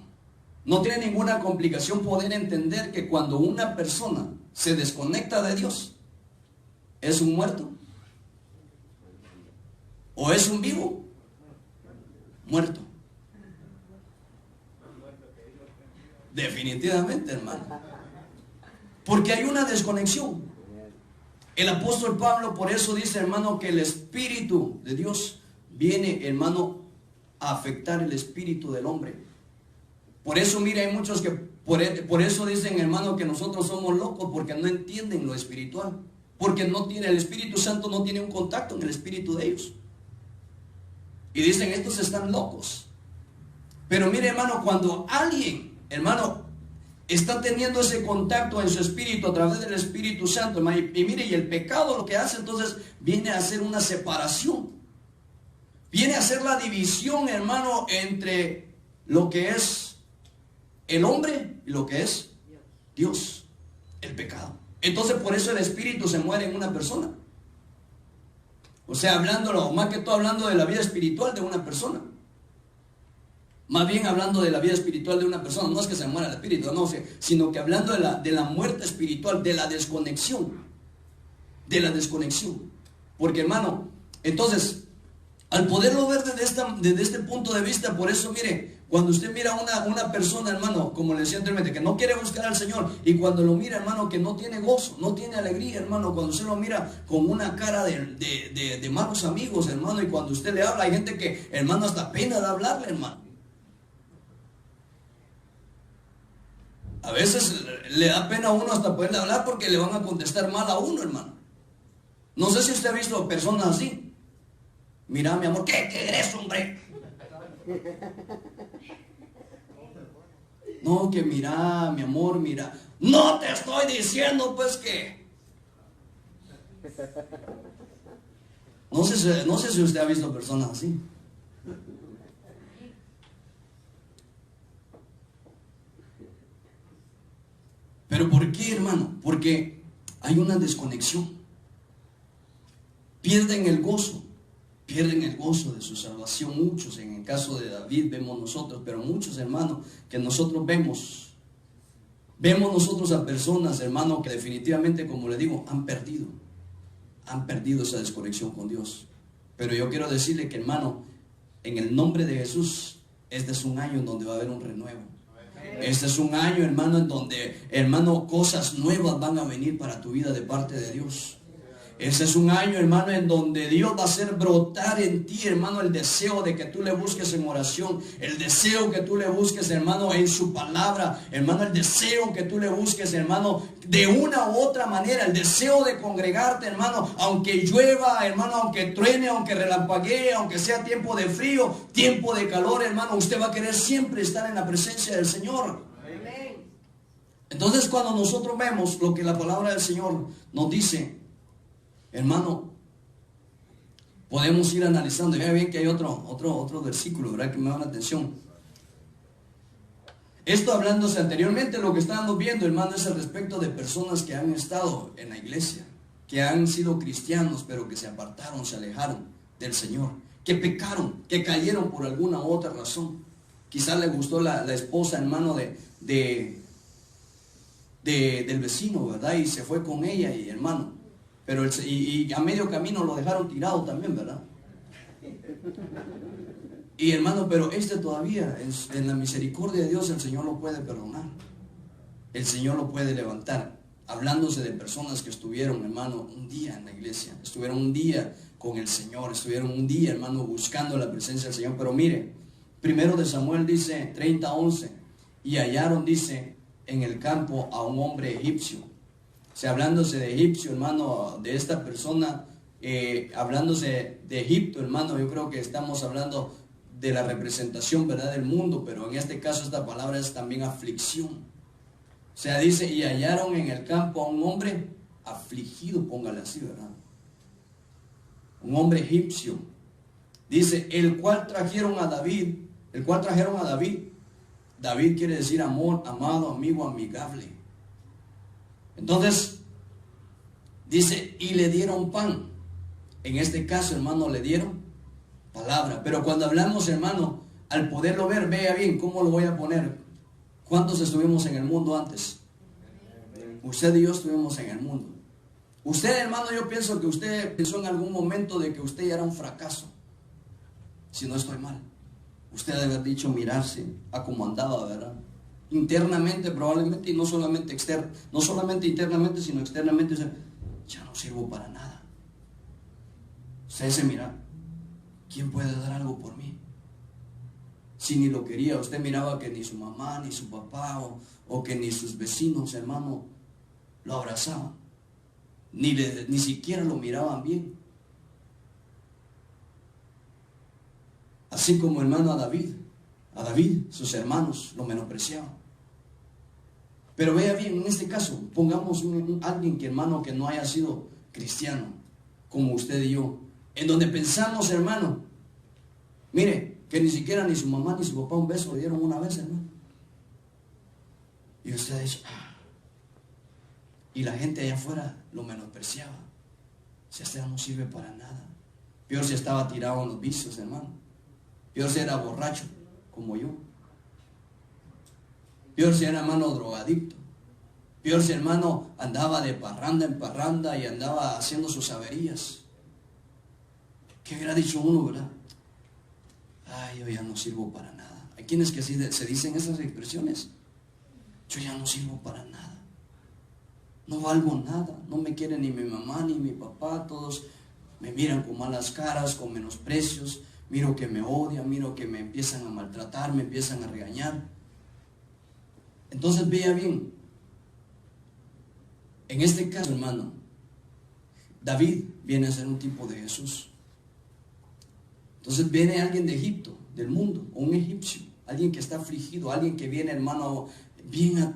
[SPEAKER 1] No tiene ninguna complicación poder entender que cuando una persona se desconecta de Dios, ¿es un muerto? ¿O es un vivo? Muerto. Definitivamente, hermano. Porque hay una desconexión. El apóstol Pablo por eso dice, hermano, que el Espíritu de Dios viene, hermano, a afectar el espíritu del hombre. Por eso, mira, hay muchos que por eso dicen, hermano, que nosotros somos locos, porque no entienden lo espiritual. Porque el Espíritu Santo no tiene un contacto en el espíritu de ellos. Y dicen, estos están locos. Pero mire, hermano, cuando alguien, hermano, está teniendo ese contacto en su espíritu a través del Espíritu Santo, hermano, y mire, y el pecado lo que hace entonces viene a hacer una separación, viene a hacer la división, hermano, entre lo que es el hombre y lo que es Dios, el pecado. Entonces por eso el espíritu se muere en una persona. O sea, hablándolo, más que todo hablando de la vida espiritual de una persona. Más bien hablando de la vida espiritual de una persona. No es que se muera el espíritu, no, sino que hablando de la muerte espiritual, de la desconexión. De la desconexión. Porque, hermano, entonces, al poderlo ver desde este punto de vista, por eso, mire, cuando usted mira a una persona, hermano, como le decía anteriormente, que no quiere buscar al Señor, y cuando lo mira, hermano, que no tiene gozo, no tiene alegría, hermano, cuando usted lo mira con una cara de malos amigos, hermano, y cuando usted le habla, hay gente que, hermano, hasta pena de hablarle, hermano. A veces le da pena a uno hasta poderle hablar porque le van a contestar mal a uno, hermano. No sé si usted ha visto personas así. Mira, mi amor, ¿qué eres, hombre? No, que mira, mi amor, mira. No te estoy diciendo, pues, que... No sé si usted ha visto personas así. ¿Pero por qué, hermano? Porque hay una desconexión. Pierden el gozo de su salvación. Muchos, en el caso de David vemos nosotros, pero muchos, hermanos, que nosotros vemos nosotros a personas, hermanos, que definitivamente, como le digo, han perdido esa desconexión con Dios. Pero yo quiero decirle que, hermano, en el nombre de Jesús, este es un año en donde va a haber un renuevo. Este es un año, hermano, en donde, hermano, cosas nuevas van a venir para tu vida de parte de Dios. Este es un año, hermano, en donde Dios va a hacer brotar en ti, hermano, el deseo de que tú le busques en oración, el deseo que tú le busques, hermano, en su palabra, hermano, el deseo que tú le busques, hermano, de una u otra manera, el deseo de congregarte, hermano, aunque llueva, hermano, aunque truene, aunque relampaguee, aunque sea tiempo de frío, tiempo de calor, hermano, usted va a querer siempre estar en la presencia del Señor. Entonces, cuando nosotros vemos lo que la palabra del Señor nos dice, hermano, podemos ir analizando. Ya ven que hay otro versículo, ¿verdad?, que me da la atención. Esto hablándose anteriormente, lo que estábamos viendo, hermano, es al respecto de personas que han estado en la iglesia, que han sido cristianos, pero que se apartaron, se alejaron del Señor, que pecaron, que cayeron por alguna u otra razón. Quizás le gustó la esposa, hermano, del vecino, ¿verdad? Y se fue con ella, y hermano, pero y a medio camino lo dejaron tirado también, ¿verdad? Y hermano, pero todavía, en la misericordia de Dios, el Señor lo puede perdonar. El Señor lo puede levantar. Hablándose de personas que estuvieron, hermano, un día en la iglesia, estuvieron un día con el Señor, estuvieron un día, hermano, buscando la presencia del Señor. Pero mire, primero de Samuel dice 30:11, y hallaron, dice, en el campo a un hombre egipcio. O sea, hablándose de egipcio, hermano, de esta persona, hablándose de Egipto, hermano, yo creo que estamos hablando de la representación, ¿verdad?, del mundo, pero en este caso esta palabra es también aflicción. O sea, dice, y hallaron en el campo a un hombre afligido, póngale así, ¿verdad? Un hombre egipcio. Dice, el cual trajeron a David. David quiere decir amor, amado, amigo, amigable. Entonces, dice, y le dieron pan. En este caso, hermano, le dieron palabra. Pero cuando hablamos, hermano, al poderlo ver, vea bien cómo lo voy a poner. ¿Cuántos estuvimos en el mundo antes? Usted y yo estuvimos en el mundo. Usted, hermano, yo pienso que usted pensó en algún momento de que usted ya era un fracaso. Si no estoy mal. Usted debe haber dicho, mirarse a cómo andaba, ¿verdad? Internamente probablemente, y no solamente internamente, sino externamente, ya no sirvo para nada. Usted se mira, ¿quién puede dar algo por mí? Si ni lo quería, usted miraba que ni su mamá, ni su papá, o que ni sus vecinos, hermano, lo abrazaban, ni siquiera lo miraban bien. Así como, hermano, a David, sus hermanos lo menospreciaban. Pero vea bien, en este caso, pongamos alguien que, hermano, que no haya sido cristiano, como usted y yo, en donde pensamos, hermano, mire, que ni siquiera ni su mamá ni su papá un beso le dieron una vez, hermano. Y usted dice, y la gente allá afuera lo menospreciaba. Si este no sirve para nada. Peor si estaba tirado en los vicios, hermano. Peor si era borracho, como yo. Peor si era, hermano, drogadicto. Peor si, hermano, andaba de parranda en parranda y andaba haciendo sus averías. ¿Qué hubiera dicho uno, verdad? Ay, yo ya no sirvo para nada. Hay quienes que se dicen esas expresiones. Yo ya no sirvo para nada. No valgo nada. No me quiere ni mi mamá ni mi papá. Todos me miran con malas caras, con menosprecios. Miro que me odian, miro que me empiezan a maltratar, me empiezan a regañar. Entonces vea bien, en este caso, hermano, David viene a ser un tipo de Jesús. Entonces viene alguien de Egipto, del mundo, o un egipcio, alguien que está afligido, alguien que viene, hermano, bien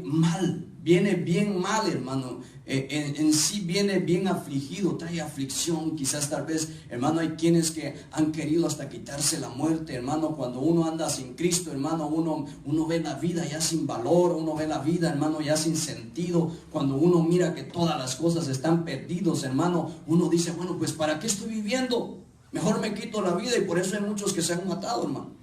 [SPEAKER 1] mal, viene bien mal, hermano, en sí viene bien afligido, trae aflicción. Quizás tal vez, hermano, hay quienes que han querido hasta quitarse la muerte, hermano. Cuando uno anda sin Cristo, hermano, uno ve la vida ya sin valor, uno ve la vida, hermano, ya sin sentido. Cuando uno mira que todas las cosas están perdidos, hermano, uno dice, bueno, pues ¿para qué estoy viviendo? Mejor me quito la vida. Y por eso hay muchos que se han matado, hermano.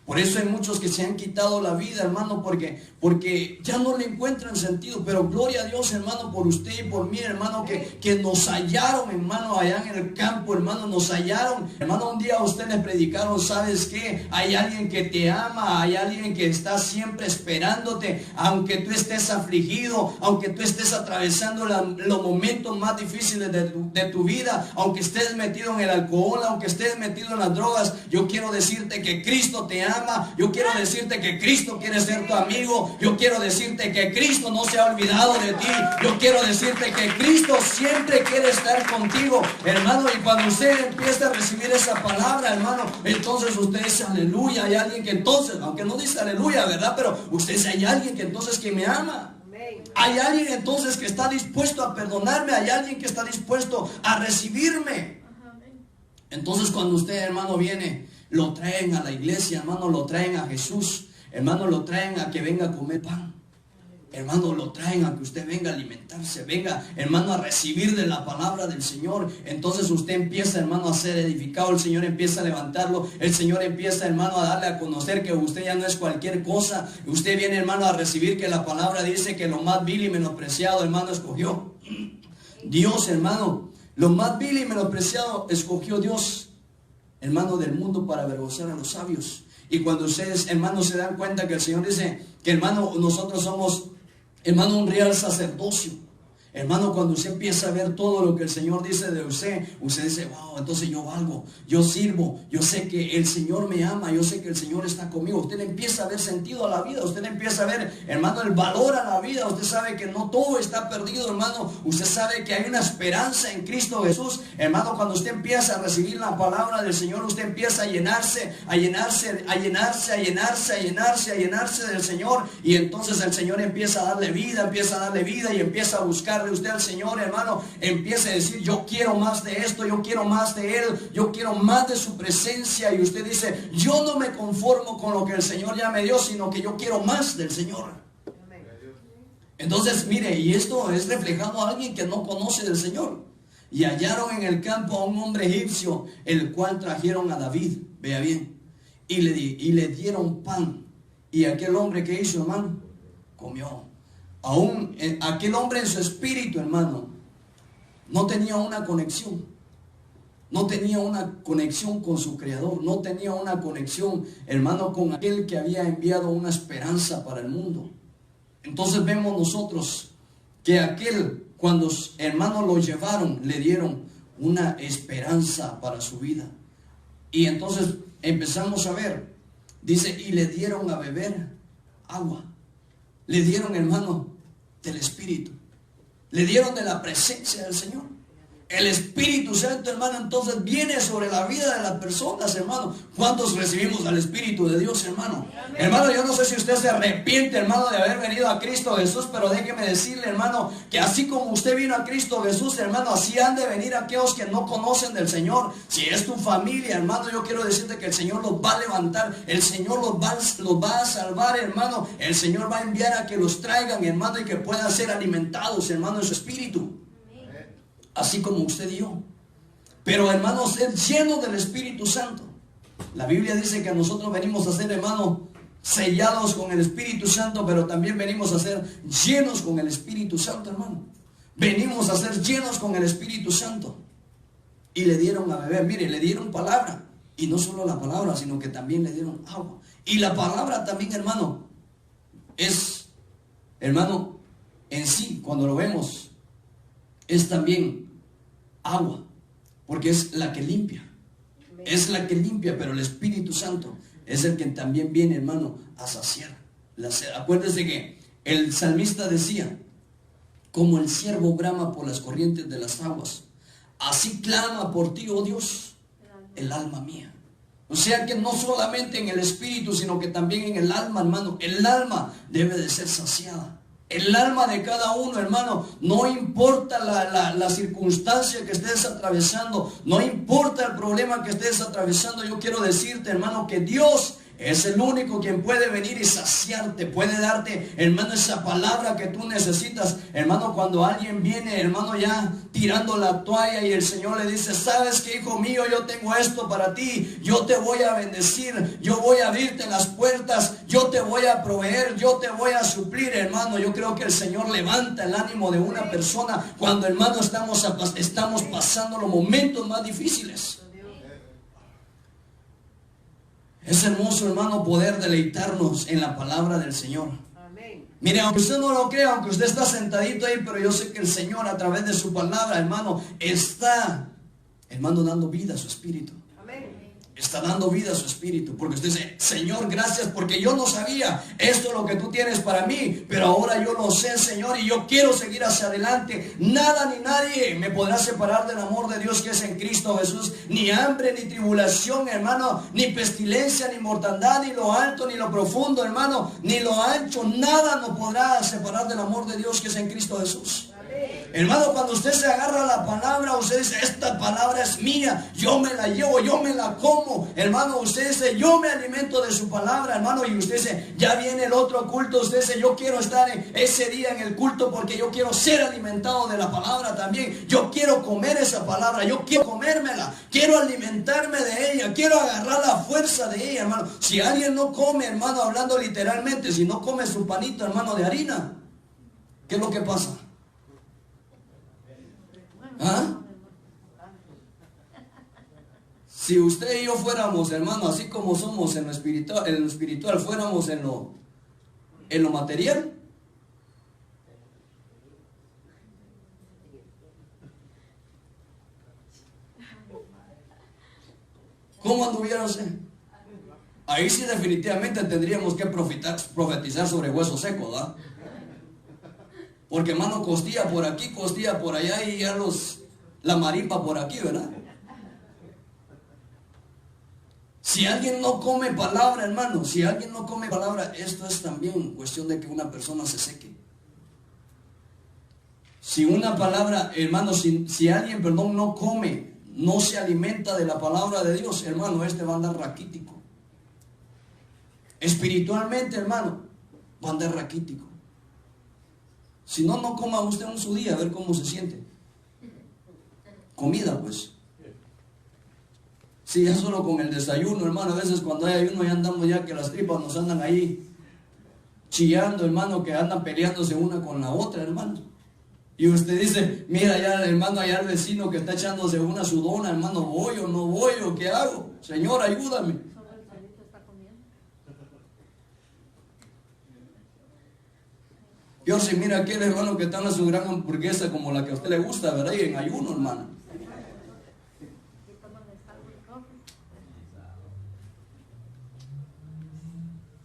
[SPEAKER 1] Por eso hay muchos que se han quitado la vida, hermano, porque ya no le encuentran sentido. Pero gloria a Dios, hermano, por usted y por mí, hermano, que nos hallaron, hermano, allá en el campo, hermano, nos hallaron. Hermano, un día a usted le predicaron, ¿sabes qué? Hay alguien que te ama, hay alguien que está siempre esperándote, aunque tú estés afligido, aunque tú estés atravesando los momentos más difíciles de tu vida, aunque estés metido en el alcohol, aunque estés metido en las drogas. Yo quiero decirte que Cristo te ama. Yo quiero decirte que Cristo quiere ser tu amigo. Yo quiero decirte que Cristo no se ha olvidado de ti. Yo quiero decirte que Cristo siempre quiere estar contigo, hermano. Y cuando usted empieza a recibir esa palabra, hermano, entonces usted dice aleluya. Hay alguien que entonces, aunque no dice aleluya, ¿verdad? Pero usted dice, hay alguien que entonces que me ama. Hay alguien entonces que está dispuesto a perdonarme. Hay alguien que está dispuesto a recibirme. Entonces cuando usted, hermano, viene, lo traen a la iglesia, hermano, lo traen a Jesús, hermano, lo traen a que venga a comer pan, hermano, lo traen a que usted venga a alimentarse, venga, hermano, a recibir de la palabra del Señor. Entonces usted empieza, hermano, a ser edificado, el Señor empieza a levantarlo, el Señor empieza, hermano, a darle a conocer que usted ya no es cualquier cosa. Usted viene, hermano, a recibir que la palabra dice que lo más vil y menospreciado, hermano, escogió Dios, hermano. Lo más vil y menospreciado escogió Dios, hermano, del mundo para avergonzar a los sabios. Y cuando ustedes, hermanos, se dan cuenta que el Señor dice que, hermano, nosotros somos, hermano, un real sacerdocio. Hermano, cuando usted empieza a ver todo lo que el Señor dice de usted, usted dice, wow, entonces yo valgo, yo sirvo, yo sé que el Señor me ama, yo sé que el Señor está conmigo. Usted le empieza a ver sentido a la vida, usted le empieza a ver, hermano, el valor a la vida. Usted sabe que no todo está perdido, hermano. Usted sabe que hay una esperanza en Cristo Jesús. Hermano, cuando usted empieza a recibir la palabra del Señor, usted empieza a llenarse, a llenarse, a llenarse, a llenarse, a llenarse, a llenarse del Señor. Y entonces el Señor empieza a darle vida y empiesa a buscar de usted al Señor, hermano. Empieza a decir, yo quiero más de esto, yo quiero más de Él, yo quiero más de su presencia. Y usted dice, yo no me conformo con lo que el Señor ya me dio, sino que yo quiero más del Señor. Entonces, mire, y esto es reflejado a alguien que no conoce del Señor. Y hallaron en el campo a un hombre egipcio, el cual trajeron a David, vea bien, y le dieron pan. Y aquel hombre, ¿qué hizo, hermano? Comió. Aún aquel hombre en su espíritu, hermano, no tenía una conexión. No tenía una conexión con su Creador. No tenía una conexión, hermano, con aquel que había enviado una esperanza para el mundo. Entonces vemos nosotros que aquel, cuando hermanos lo llevaron, le dieron una esperanza para su vida. Y entonces empezamos a ver, dice, y le dieron a beber agua. Le dieron, hermano, del Espíritu. Le dieron de la presencia del Señor. El Espíritu Santo, hermano, entonces viene sobre la vida de las personas, hermano. ¿Cuántos recibimos al Espíritu de Dios, hermano? Amén. Hermano, yo no sé si usted se arrepiente, hermano, de haber venido a Cristo Jesús, pero déjeme decirle, hermano, que así como usted vino a Cristo Jesús, hermano, así han de venir aquellos que no conocen del Señor. Si es tu familia, hermano, yo quiero decirte que el Señor los va a levantar, el Señor los va a salvar, hermano. El Señor va a enviar a que los traigan, hermano, y que puedan ser alimentados, hermano, en su espíritu. Así como usted y yo. Pero, hermanos, ser llenos del Espíritu Santo. La Biblia dice que nosotros venimos a ser, hermano, sellados con el Espíritu Santo, pero también venimos a ser llenos con el Espíritu Santo, hermano. Venimos a ser llenos con el Espíritu Santo. Y le dieron a beber, mire, le dieron palabra. Y no solo la palabra, sino que también le dieron agua. Y la palabra también, hermano, es, hermano, en sí, cuando lo vemos, es también agua, porque es la que limpia. Es la que limpia, pero el Espíritu Santo es el que también viene, hermano, a saciar Acuérdese que el salmista decía, como el ciervo brama por las corrientes de las aguas, así clama por ti, oh Dios, el alma mía. O sea que no solamente en el espíritu, sino que también en el alma, hermano. El alma debe de ser saciada. El alma de cada uno, hermano, no importa la circunstancia que estés atravesando, no importa el problema que estés atravesando. Yo quiero decirte, hermano, que Dios es el único quien puede venir y saciarte, puede darte, hermano, esa palabra que tú necesitas. Hermano, cuando alguien viene, hermano, ya tirando la toalla y el Señor le dice, ¿sabes qué, hijo mío? Yo tengo esto para ti, yo te voy a bendecir, yo voy a abrirte las puertas, yo te voy a proveer, yo te voy a suplir, hermano. Yo creo que el Señor levanta el ánimo de una persona cuando, hermano, estamos pasando los momentos más difíciles. Es hermoso, hermano, poder deleitarnos en la palabra del Señor. Amén. Mire, aunque usted no lo crea, aunque usted está sentadito ahí, pero yo sé que el Señor a través de su palabra, hermano, está, hermano, dando vida a su espíritu. Amén. Está dando vida a su espíritu, porque usted dice, Señor, gracias, porque yo no sabía esto es lo que tú tienes para mí, pero ahora yo lo sé, Señor, y yo quiero seguir hacia adelante. Nada ni nadie me podrá separar del amor de Dios que es en Cristo Jesús. Ni hambre, ni tribulación, hermano, ni pestilencia, ni mortandad, ni lo alto, ni lo profundo, hermano, ni lo ancho, nada nos podrá separar del amor de Dios que es en Cristo Jesús. Hermano, cuando usted se agarra a la palabra, usted dice, esta palabra es mía, yo me la llevo, yo me la como. Hermano, usted dice, yo me alimento de su palabra, hermano. Y usted dice, ya viene el otro culto. Usted dice, yo quiero estar ese día en el culto porque yo quiero ser alimentado de la palabra también. Yo quiero comer esa palabra, yo quiero comérmela, quiero alimentarme de ella, quiero agarrar la fuerza de ella, hermano. Si alguien no come, hermano, hablando literalmente, si no come su panito, hermano, de harina, ¿qué es lo que pasa? ¿Ah? Si usted y yo fuéramos, hermano, así como somos en lo espiritual, fuéramos en lo material, ¿cómo anduviera usted? Ahí sí definitivamente tendríamos que profetizar sobre huesos secos, ¿verdad? Porque, hermano, costilla por aquí, costilla por allá y ya la maripa por aquí, ¿verdad? Si alguien no come palabra, hermano, si alguien no come palabra, esto es también cuestión de que una persona se seque. Si una palabra, hermano, si alguien, perdón, no come, no se alimenta de la palabra de Dios, hermano, este va a andar raquítico. Espiritualmente, hermano, va a andar raquítico. Si no, no coma usted un su día, a ver cómo se siente. Comida, pues. Sí, ya solo con el desayuno, hermano. A veces cuando hay ayuno ya andamos ya que las tripas nos andan ahí chillando, hermano, que andan peleándose una con la otra, hermano. Y usted dice, mira ya, hermano, allá el vecino que está echándose una sudona, hermano, ¿voy o no voy o qué hago? Señor, ayúdame. Yo si mira aquel hermano que está en su gran hamburguesa como la que a usted le gusta, ¿verdad? Y en ayuno, hermano.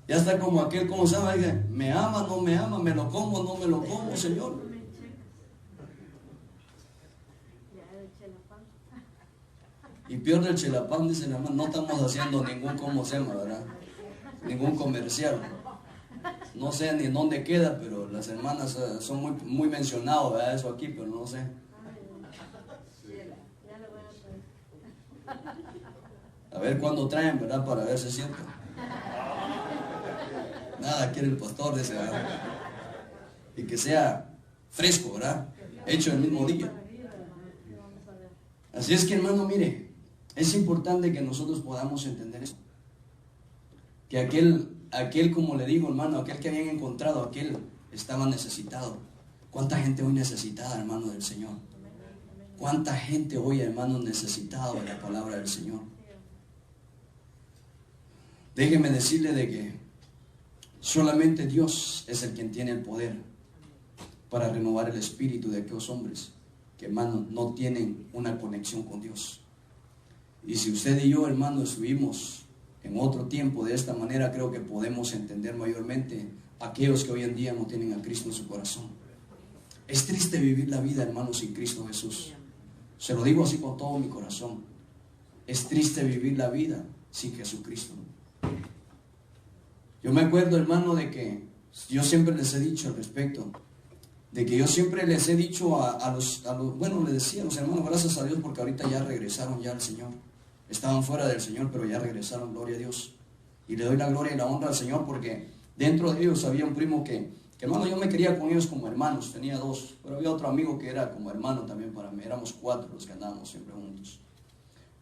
[SPEAKER 1] Ya está como aquel, ¿cómo se llama? Dice, me ama, no me ama, me lo como, no me lo como, Señor. Y peor del chelapán, dicen, hermano, no estamos haciendo ningún, ¿cómo se llama, verdad? Ningún comercial. No sé ni en dónde queda, pero las hermanas son muy mencionados, ¿verdad? Eso aquí, pero no sé. A ver cuándo traen, ¿verdad? Para ver si sienten. Nada quiere el pastor, dice, ¿verdad? Y que sea fresco, ¿verdad? Hecho el mismo día. Así es que, hermano, mire, es importante que nosotros podamos entender eso. Que aquel, como le digo, hermano, aquel que habían encontrado, aquel estaba necesitado. ¿Cuánta gente hoy necesitada, hermano, del Señor? ¿Cuánta gente hoy, hermano, necesitada de la palabra del Señor? Déjeme decirle de que solamente Dios es el quien tiene el poder para renovar el espíritu de aquellos hombres que, hermano, no tienen una conexión con Dios. Y si usted y yo, hermano, estuvimos en otro tiempo de esta manera, creo que podemos entender mayormente aquellos que hoy en día no tienen a Cristo en su corazón. Es triste vivir la vida, hermano, sin Cristo Jesús. Se lo digo así con todo mi corazón. Es triste vivir la vida sin Jesucristo. Yo me acuerdo, hermano, de que yo siempre les he dicho al respecto, de que yo siempre les he dicho a los, bueno, les decía a los hermanos, gracias a Dios, porque ahorita ya regresaron ya al Señor. Estaban fuera del Señor, pero ya regresaron, gloria a Dios. Y le doy la gloria y la honra al Señor, porque dentro de ellos había un primo que hermano, yo me quería con ellos como hermanos, tenía dos, pero había otro amigo que era como hermano también para mí, éramos 4 los que andábamos siempre juntos.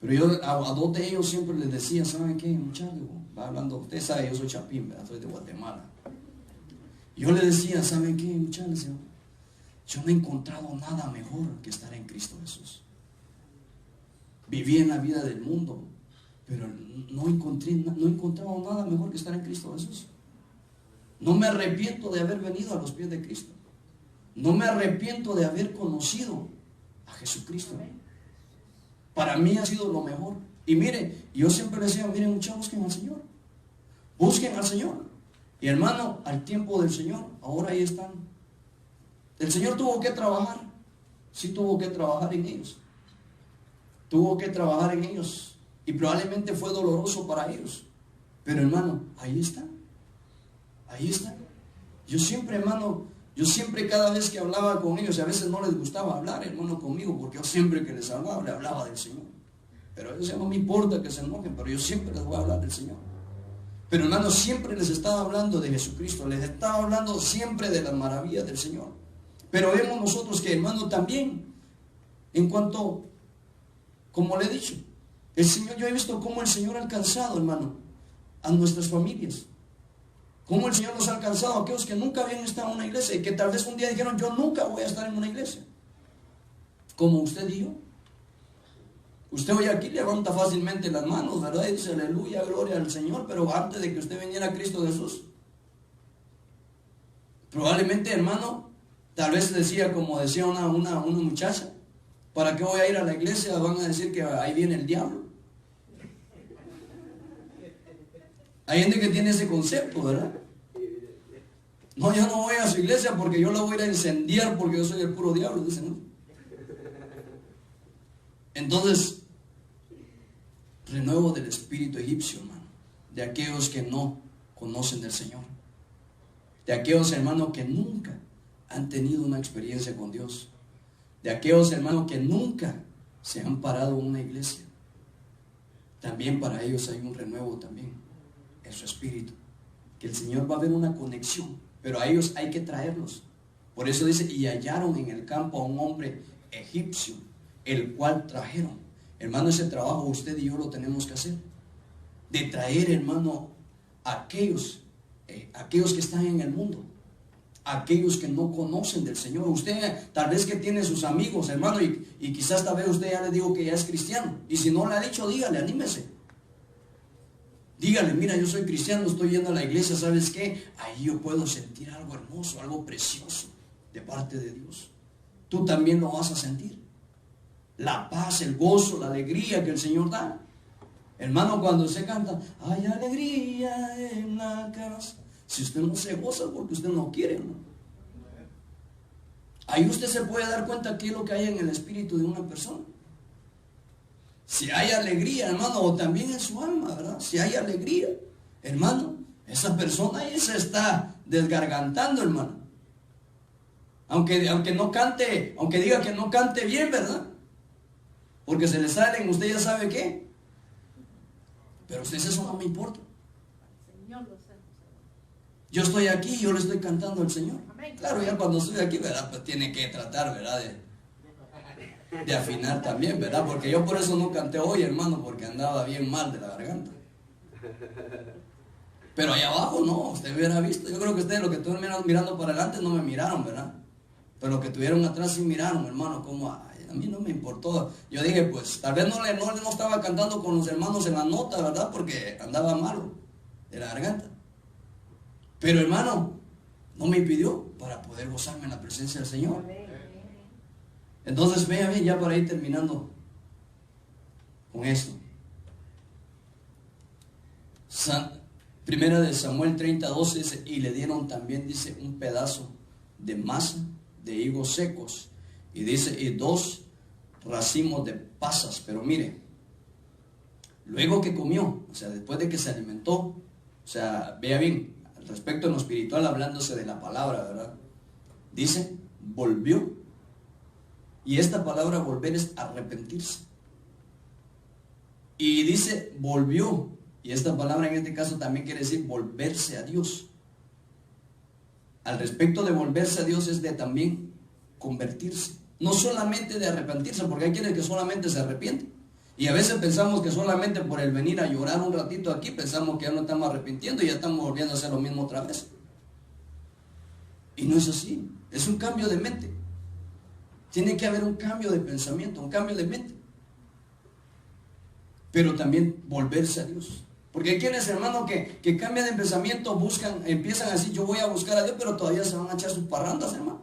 [SPEAKER 1] Pero yo a 2 de ellos siempre les decía, ¿saben qué, muchachos? Va hablando, usted sabe, yo soy chapín, ¿verdad? Soy de Guatemala. Yo les decía, ¿saben qué, muchachos? Yo no he encontrado nada mejor que estar en Cristo Jesús. Viví en la vida del mundo, pero no he encontrado nada mejor que estar en Cristo Jesús. No me arrepiento de haber venido a los pies de Cristo. No me arrepiento de haber conocido a Jesucristo. Para mí ha sido lo mejor. Y mire, yo siempre decía, miren muchachos, busquen al Señor. Busquen al Señor. Y hermano, al tiempo del Señor, ahora ahí están. El Señor tuvo que trabajar. Sí tuvo que trabajar en ellos. Tuvo que trabajar en ellos. Y probablemente fue doloroso para ellos. Pero hermano, ahí están. Ahí está. Yo siempre, hermano, cada vez que hablaba con ellos, y a veces no les gustaba hablar, hermano, conmigo, porque yo siempre que les hablaba, le hablaba del Señor. Pero a ellos no me importa que se enojen, pero yo siempre les voy a hablar del Señor. Pero hermano, siempre les estaba hablando de Jesucristo, les estaba hablando siempre de las maravillas del Señor. Pero vemos nosotros que, hermano, también, en cuanto, como le he dicho, el Señor, yo he visto cómo el Señor ha alcanzado, hermano, a nuestras familias. Cómo el Señor nos ha alcanzado a aquellos que nunca habían estado en una iglesia y que tal vez un día dijeron, yo nunca voy a estar en una iglesia. Como usted y yo. Usted hoy aquí levanta fácilmente las manos, ¿verdad? Y dice, aleluya, gloria al Señor, pero antes de que usted viniera a Cristo Jesús, probablemente, hermano, tal vez decía, como decía una muchacha, ¿para qué voy a ir a la iglesia? Van a decir que ahí viene el diablo. Hay gente que tiene ese concepto, ¿verdad? No, yo no voy a su iglesia porque yo la voy a ir a incendiar porque yo soy el puro diablo, dicen, ¿no? Entonces, renuevo del espíritu egipcio, hermano, de aquellos que no conocen del Señor, de aquellos hermanos que nunca han tenido una experiencia con Dios, de aquellos hermanos que nunca se han parado en una iglesia. También para ellos hay un renuevo también en su espíritu, que el Señor va a ver una conexión, pero a ellos hay que traerlos. Por eso dice, y hallaron en el campo a un hombre egipcio, el cual trajeron. Hermano, ese trabajo usted y yo lo tenemos que hacer, de traer, hermano, a aquellos que están en el mundo, aquellos que no conocen del Señor. Usted tal vez que tiene sus amigos, hermano, y quizás tal vez usted ya le digo que ya es cristiano, y si no le ha dicho, dígale, anímese. Dígale, mira, yo soy cristiano, estoy yendo a la iglesia, ¿sabes qué? Ahí yo puedo sentir algo hermoso, algo precioso de parte de Dios. Tú también lo vas a sentir. La paz, el gozo, la alegría que el Señor da. Hermano, cuando se canta, hay alegría en la casa. Si usted no se goza porque usted no quiere, ¿no? Ahí usted se puede dar cuenta qué es lo que hay en el espíritu de una persona. Si hay alegría, hermano, o también en su alma, ¿verdad? Si hay alegría, hermano, esa persona ahí se está desgargantando, hermano. Aunque no cante, aunque diga que no cante bien, ¿verdad? Porque se le salen, usted ya sabe qué. Pero usted eso no me importa. Yo estoy aquí, yo le estoy cantando al Señor. Claro, ya cuando estoy aquí, ¿verdad? Pues tiene que tratar, ¿verdad? De afinar también, ¿verdad? Porque yo por eso no canté hoy, hermano, porque andaba bien mal de la garganta. Pero allá abajo no, usted hubiera visto. Yo creo que ustedes, lo que estuvieron mirando para adelante, no me miraron, ¿verdad? Pero lo que tuvieron atrás sí miraron, hermano, como a mí no me importó. Yo dije, pues, tal vez no estaba cantando con los hermanos en la nota, ¿verdad? Porque andaba malo de la garganta. Pero, hermano, no me impidió para poder gozarme en la presencia del Señor. Entonces, vea bien, ya para ir terminando con esto. Primera de Samuel 30:12 dice, y le dieron también, dice, un pedazo de masa de higos secos, y dice, y 2 racimos de pasas. Pero mire, luego que comió, o sea, después de que se alimentó, o sea, vea bien, al respecto en lo espiritual, hablándose de la palabra, ¿verdad? Dice, volvió, y esta palabra volver es arrepentirse. Y dice, volvió, y esta palabra en este caso también quiere decir volverse a Dios. Al respecto de volverse a Dios es de también convertirse. No solamente de arrepentirse, porque hay quienes que solamente se arrepienten. Y a veces pensamos que solamente por el venir a llorar un ratito aquí, pensamos que ya no estamos arrepintiendo y ya estamos volviendo a hacer lo mismo otra vez. Y no es así. Es un cambio de mente. Tiene que haber un cambio de pensamiento, un cambio de mente. Pero también volverse a Dios. Porque hay quienes, hermano, que cambian de pensamiento, buscan, empiezan a decir, yo voy a buscar a Dios, pero todavía se van a echar sus parrandas, hermano.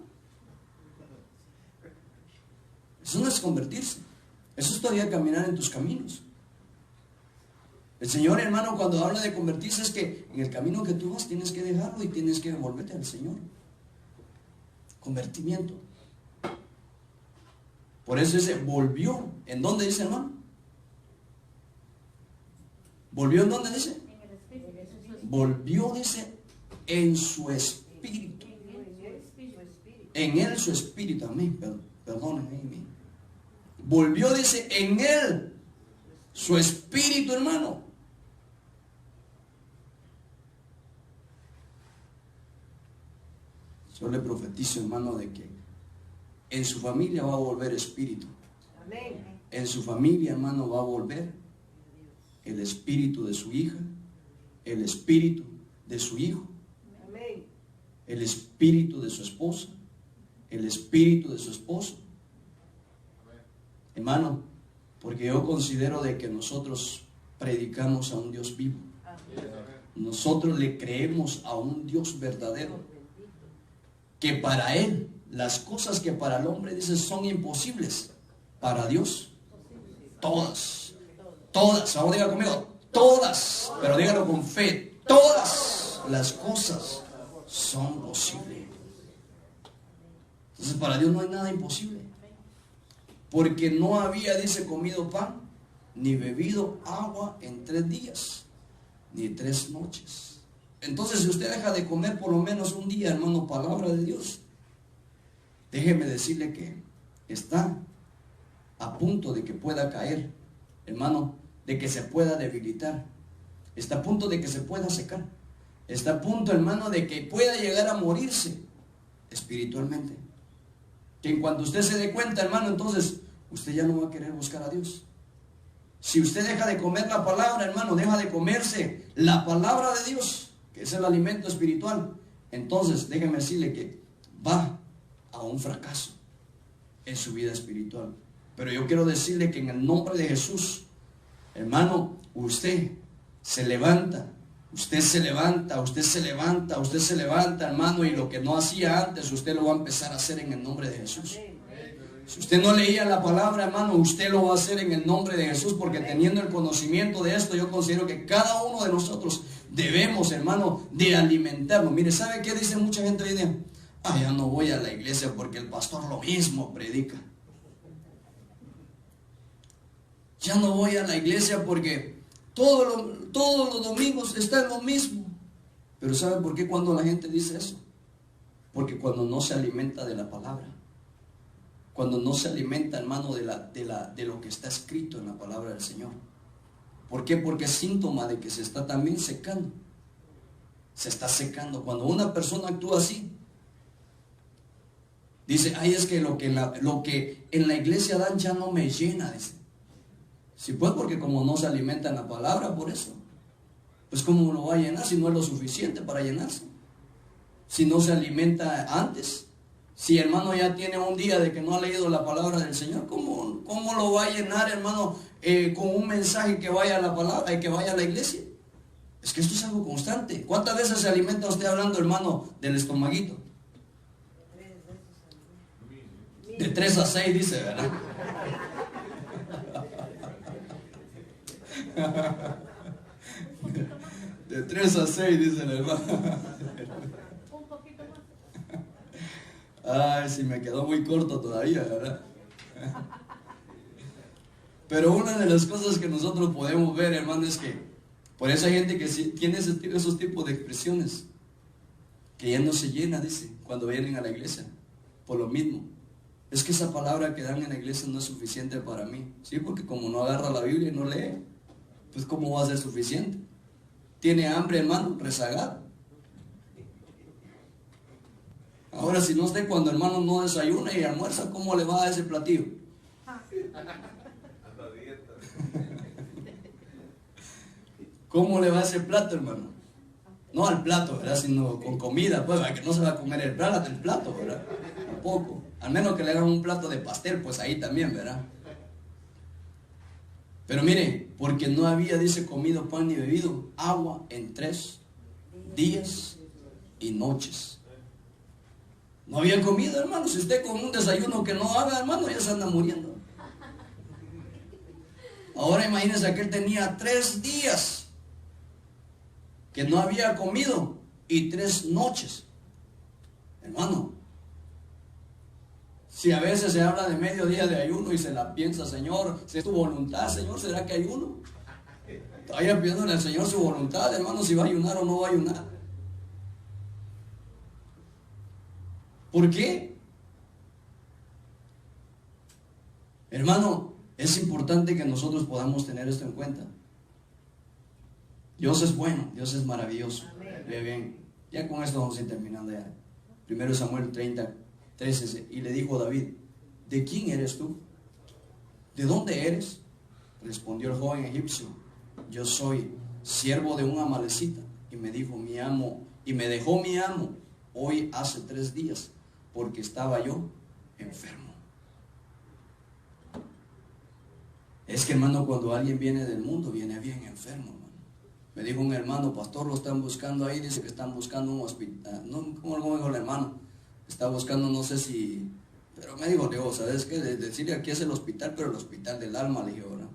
[SPEAKER 1] Eso no es convertirse. Eso es todavía caminar en tus caminos. El Señor, hermano, cuando habla de convertirse, es que en el camino que tú vas tienes que dejarlo y tienes que volverte al Señor. Convertimiento. Por eso dice, volvió. ¿En dónde dice, hermano? ¿Volvió en dónde dice? Volvió, dice, en su espíritu. En él su espíritu. Amén. Perdónenme. Amén. Volvió, dice, en él su espíritu, hermano. Yo le profetizo, hermano, de que en su familia va a volver espíritu. En su familia, hermano, va a volver el espíritu de su hija, el espíritu de su hijo, el espíritu de su esposa, el espíritu de su esposo. Hermano, porque yo considero de que nosotros predicamos a un Dios vivo. Nosotros le creemos a un Dios verdadero, que para Él las cosas que para el hombre dice son imposibles, para Dios todas, ahora diga conmigo, todas, pero dígalo con fe, todas las cosas son posibles. Entonces para Dios no hay nada imposible, porque no había, dice, comido pan ni bebido agua en 3 días ni 3 noches. Entonces, si usted deja de comer por lo menos un día, hermano, palabra de Dios, déjeme decirle que está a punto de que pueda caer, hermano, de que se pueda debilitar, está a punto de que se pueda secar, está a punto, hermano, de que pueda llegar a morirse espiritualmente. Que en cuanto usted se dé cuenta, hermano, entonces usted ya no va a querer buscar a Dios. Si usted deja de comer la palabra, hermano, deja de comerse la palabra de Dios, que es el alimento espiritual, entonces déjeme decirle que va a un fracaso en su vida espiritual. Pero yo quiero decirle que en el nombre de Jesús, hermano, usted se levanta, hermano, y lo que no hacía antes, usted lo va a empezar a hacer en el nombre de Jesús. Si usted no leía la palabra, hermano, usted lo va a hacer en el nombre de Jesús, porque teniendo el conocimiento de esto, yo considero que cada uno de nosotros debemos, hermano, de alimentarnos. Mire, ¿sabe qué dice mucha gente hoy día? Ya no voy a la iglesia porque el pastor lo mismo predica. Ya no voy a la iglesia porque todos los domingos está en lo mismo. Pero ¿sabe por qué cuando la gente dice eso? Porque cuando no se alimenta de la palabra, cuando no se alimenta, hermano, de lo que está escrito en la palabra del Señor. ¿Por qué? Porque es síntoma de que se está también secando. Se está secando. Cuando una persona actúa así, dice, es que lo que en la iglesia dan ya no me llena, dice. Sí, pues porque como no se alimenta en la palabra, por eso. Pues ¿cómo lo va a llenar si no es lo suficiente para llenarse? Si no se alimenta antes. Si hermano ya tiene un día de que no ha leído la palabra del Señor, ¿cómo lo va a llenar, hermano, con un mensaje que vaya a la palabra y que vaya a la iglesia? Es que esto es algo constante. ¿Cuántas veces se alimenta usted hablando, hermano, del estomaguito? De 3 a 6 dice, ¿verdad? De 3 a 6, dice el hermano.
[SPEAKER 2] Un poquito más.
[SPEAKER 1] Ay, si me quedó muy corto todavía, ¿verdad? Pero una de las cosas que nosotros podemos ver, hermano, es que por esa gente que tiene esos tipos de expresiones, que ya no se llena, dice, cuando vienen a la iglesia, por lo mismo. Es que esa palabra que dan en la iglesia no es suficiente para mí, ¿sí? Porque como no agarra la Biblia y no lee, pues ¿cómo va a ser suficiente? Tiene hambre, hermano, rezagado. Ahora, si no esté cuando hermano no desayuna y almuerza, ¿cómo le va a ese platillo? ¿Cómo le va a ese plato, hermano? No al plato, ¿verdad? Sino con comida, pues, que no se va a comer el plato, ¿verdad? Tampoco. Al menos que le hagan un plato de pastel, pues ahí también, ¿verdad? Pero mire, porque no había, dice, comido pan ni bebido agua en 3 días y noches. No habían comido, hermano. Si usted con un desayuno que no haga, hermano, ya se anda muriendo. Ahora imagínense que él tenía 3 días que no había comido y 3 noches. Hermano, si a veces se habla de medio día de ayuno y se la piensa, Señor, si es tu voluntad, Señor, ¿será que ayuno? Todavía pidiéndole al Señor su voluntad, hermano, si va a ayunar o no va a ayunar. ¿Por qué? Hermano, es importante que nosotros podamos tener esto en cuenta. Dios es bueno, Dios es maravilloso. Ve bien, ya con esto vamos a ir terminando ya. 1 Samuel 30:13, y le dijo David, ¿de quién eres tú? ¿De dónde eres? Respondió el joven egipcio, yo soy siervo de un amalecita. Y me dijo mi amo, y me dejó mi amo hoy hace 3 días, porque estaba yo enfermo. Es que, hermano, cuando alguien viene del mundo, viene bien enfermo, hermano. Me dijo un hermano, pastor, lo están buscando ahí, dice que están buscando un hospital. No, ¿cómo dijo el hermano? Está buscando, no sé si, pero me dijo, Dios, ¿sabes qué? Decirle aquí es el hospital, pero el hospital del alma, le dije, ¿verdad?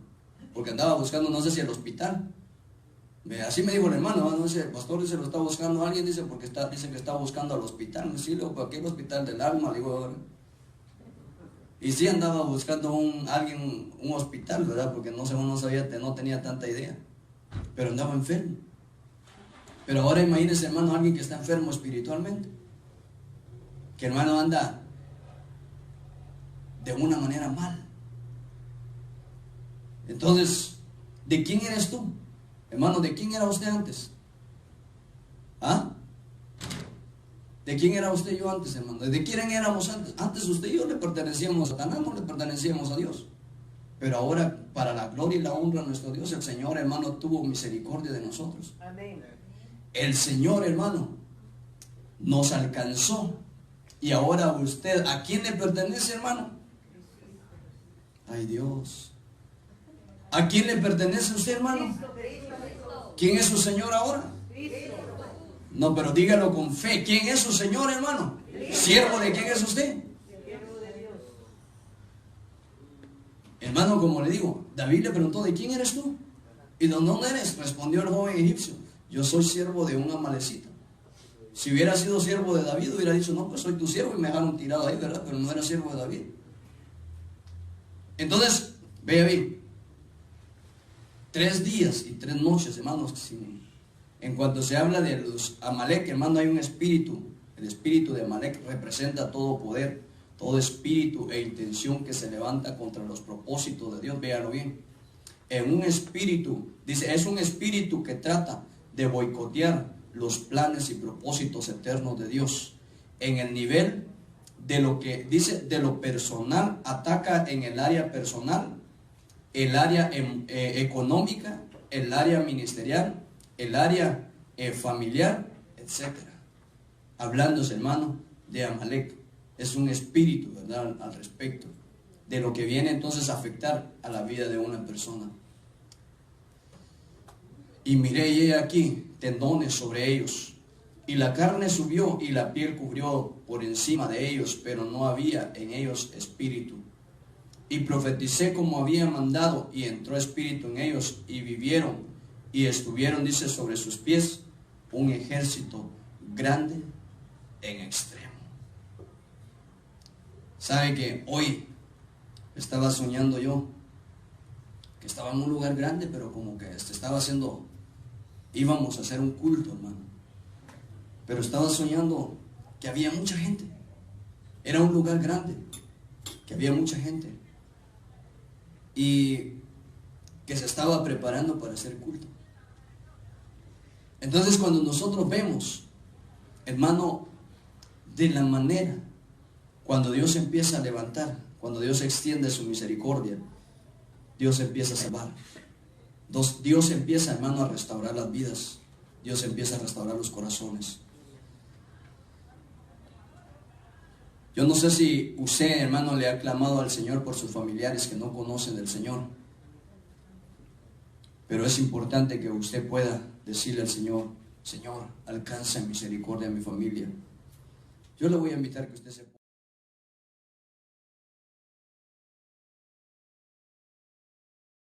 [SPEAKER 1] Porque andaba buscando, no sé si el hospital. Así me dijo el hermano, no sé, el pastor dice, lo está buscando alguien, dice, porque dicen que está buscando al hospital. Sí, le digo, aquí el hospital del alma, le digo, ¿verdad? Y sí andaba buscando un hospital, ¿verdad? Porque no sabía, no tenía tanta idea. Pero andaba enfermo. Pero ahora imagínese, hermano, alguien que está enfermo espiritualmente. Que, hermano, anda de una manera mal. Entonces, ¿de quién eres tú? Hermano, ¿de quién era usted antes? ¿Ah? ¿De quién era usted y yo antes, hermano? ¿De quién éramos antes? Antes usted y yo le pertenecíamos a Satanás, no le pertenecíamos a Dios. Pero ahora, para la gloria y la honra de nuestro Dios, el Señor, hermano, tuvo misericordia de nosotros. Amén. El Señor, hermano, nos alcanzó. Y ahora usted, ¿a quién le pertenece, hermano? Ay, Dios. ¿A quién le pertenece usted, hermano? ¿Quién es su Señor ahora? No, pero dígalo con fe. ¿Quién es su Señor, hermano? ¿Siervo de quién es usted? Hermano, como le digo, David le preguntó, ¿de quién eres tú? ¿Y de dónde eres? Respondió el joven egipcio, yo soy siervo de un amalecita. Si hubiera sido siervo de David, hubiera dicho, no, pues soy tu siervo, y me dejaron tirado ahí, ¿verdad? Pero no era siervo de David. Entonces, vea bien, 3 días y 3 noches, hermanos. En cuanto se habla de los Amalek, hermano, hay un espíritu. El espíritu de Amalek representa todo poder, todo espíritu e intención que se levanta contra los propósitos de Dios. Véalo bien. En un espíritu, dice, es un espíritu que trata de boicotear los planes y propósitos eternos de Dios. En el nivel de lo que dice, de lo personal, ataca en el área personal, el área económica, el área ministerial, el área familiar, etc. Hablándose, hermano, de Amalek. Es un espíritu, ¿verdad?, al respecto de lo que viene entonces a afectar a la vida de una persona. Y miré y he aquí tendones sobre ellos, y la carne subió y la piel cubrió por encima de ellos, pero no había en ellos espíritu. Y profeticé como había mandado, y entró espíritu en ellos, y vivieron, y estuvieron, dice, sobre sus pies un ejército grande en extremo. ¿Sabe que hoy estaba soñando yo que estaba en un lugar grande, pero como que íbamos a hacer un culto, hermano, pero estaba soñando que había mucha gente? Era un lugar grande, que había mucha gente y que se estaba preparando para hacer culto. Entonces, cuando nosotros vemos, hermano, de la manera, cuando Dios empieza a levantar, cuando Dios extiende su misericordia, Dios empieza a salvar. Dios empieza, hermano, a restaurar las vidas. Dios empieza a restaurar los corazones. Yo no sé si usted, hermano, le ha clamado al Señor por sus familiares que no conocen del Señor, pero es importante que usted pueda decirle al Señor: Señor, alcanza misericordia a mi familia. Yo le voy a invitar que usted se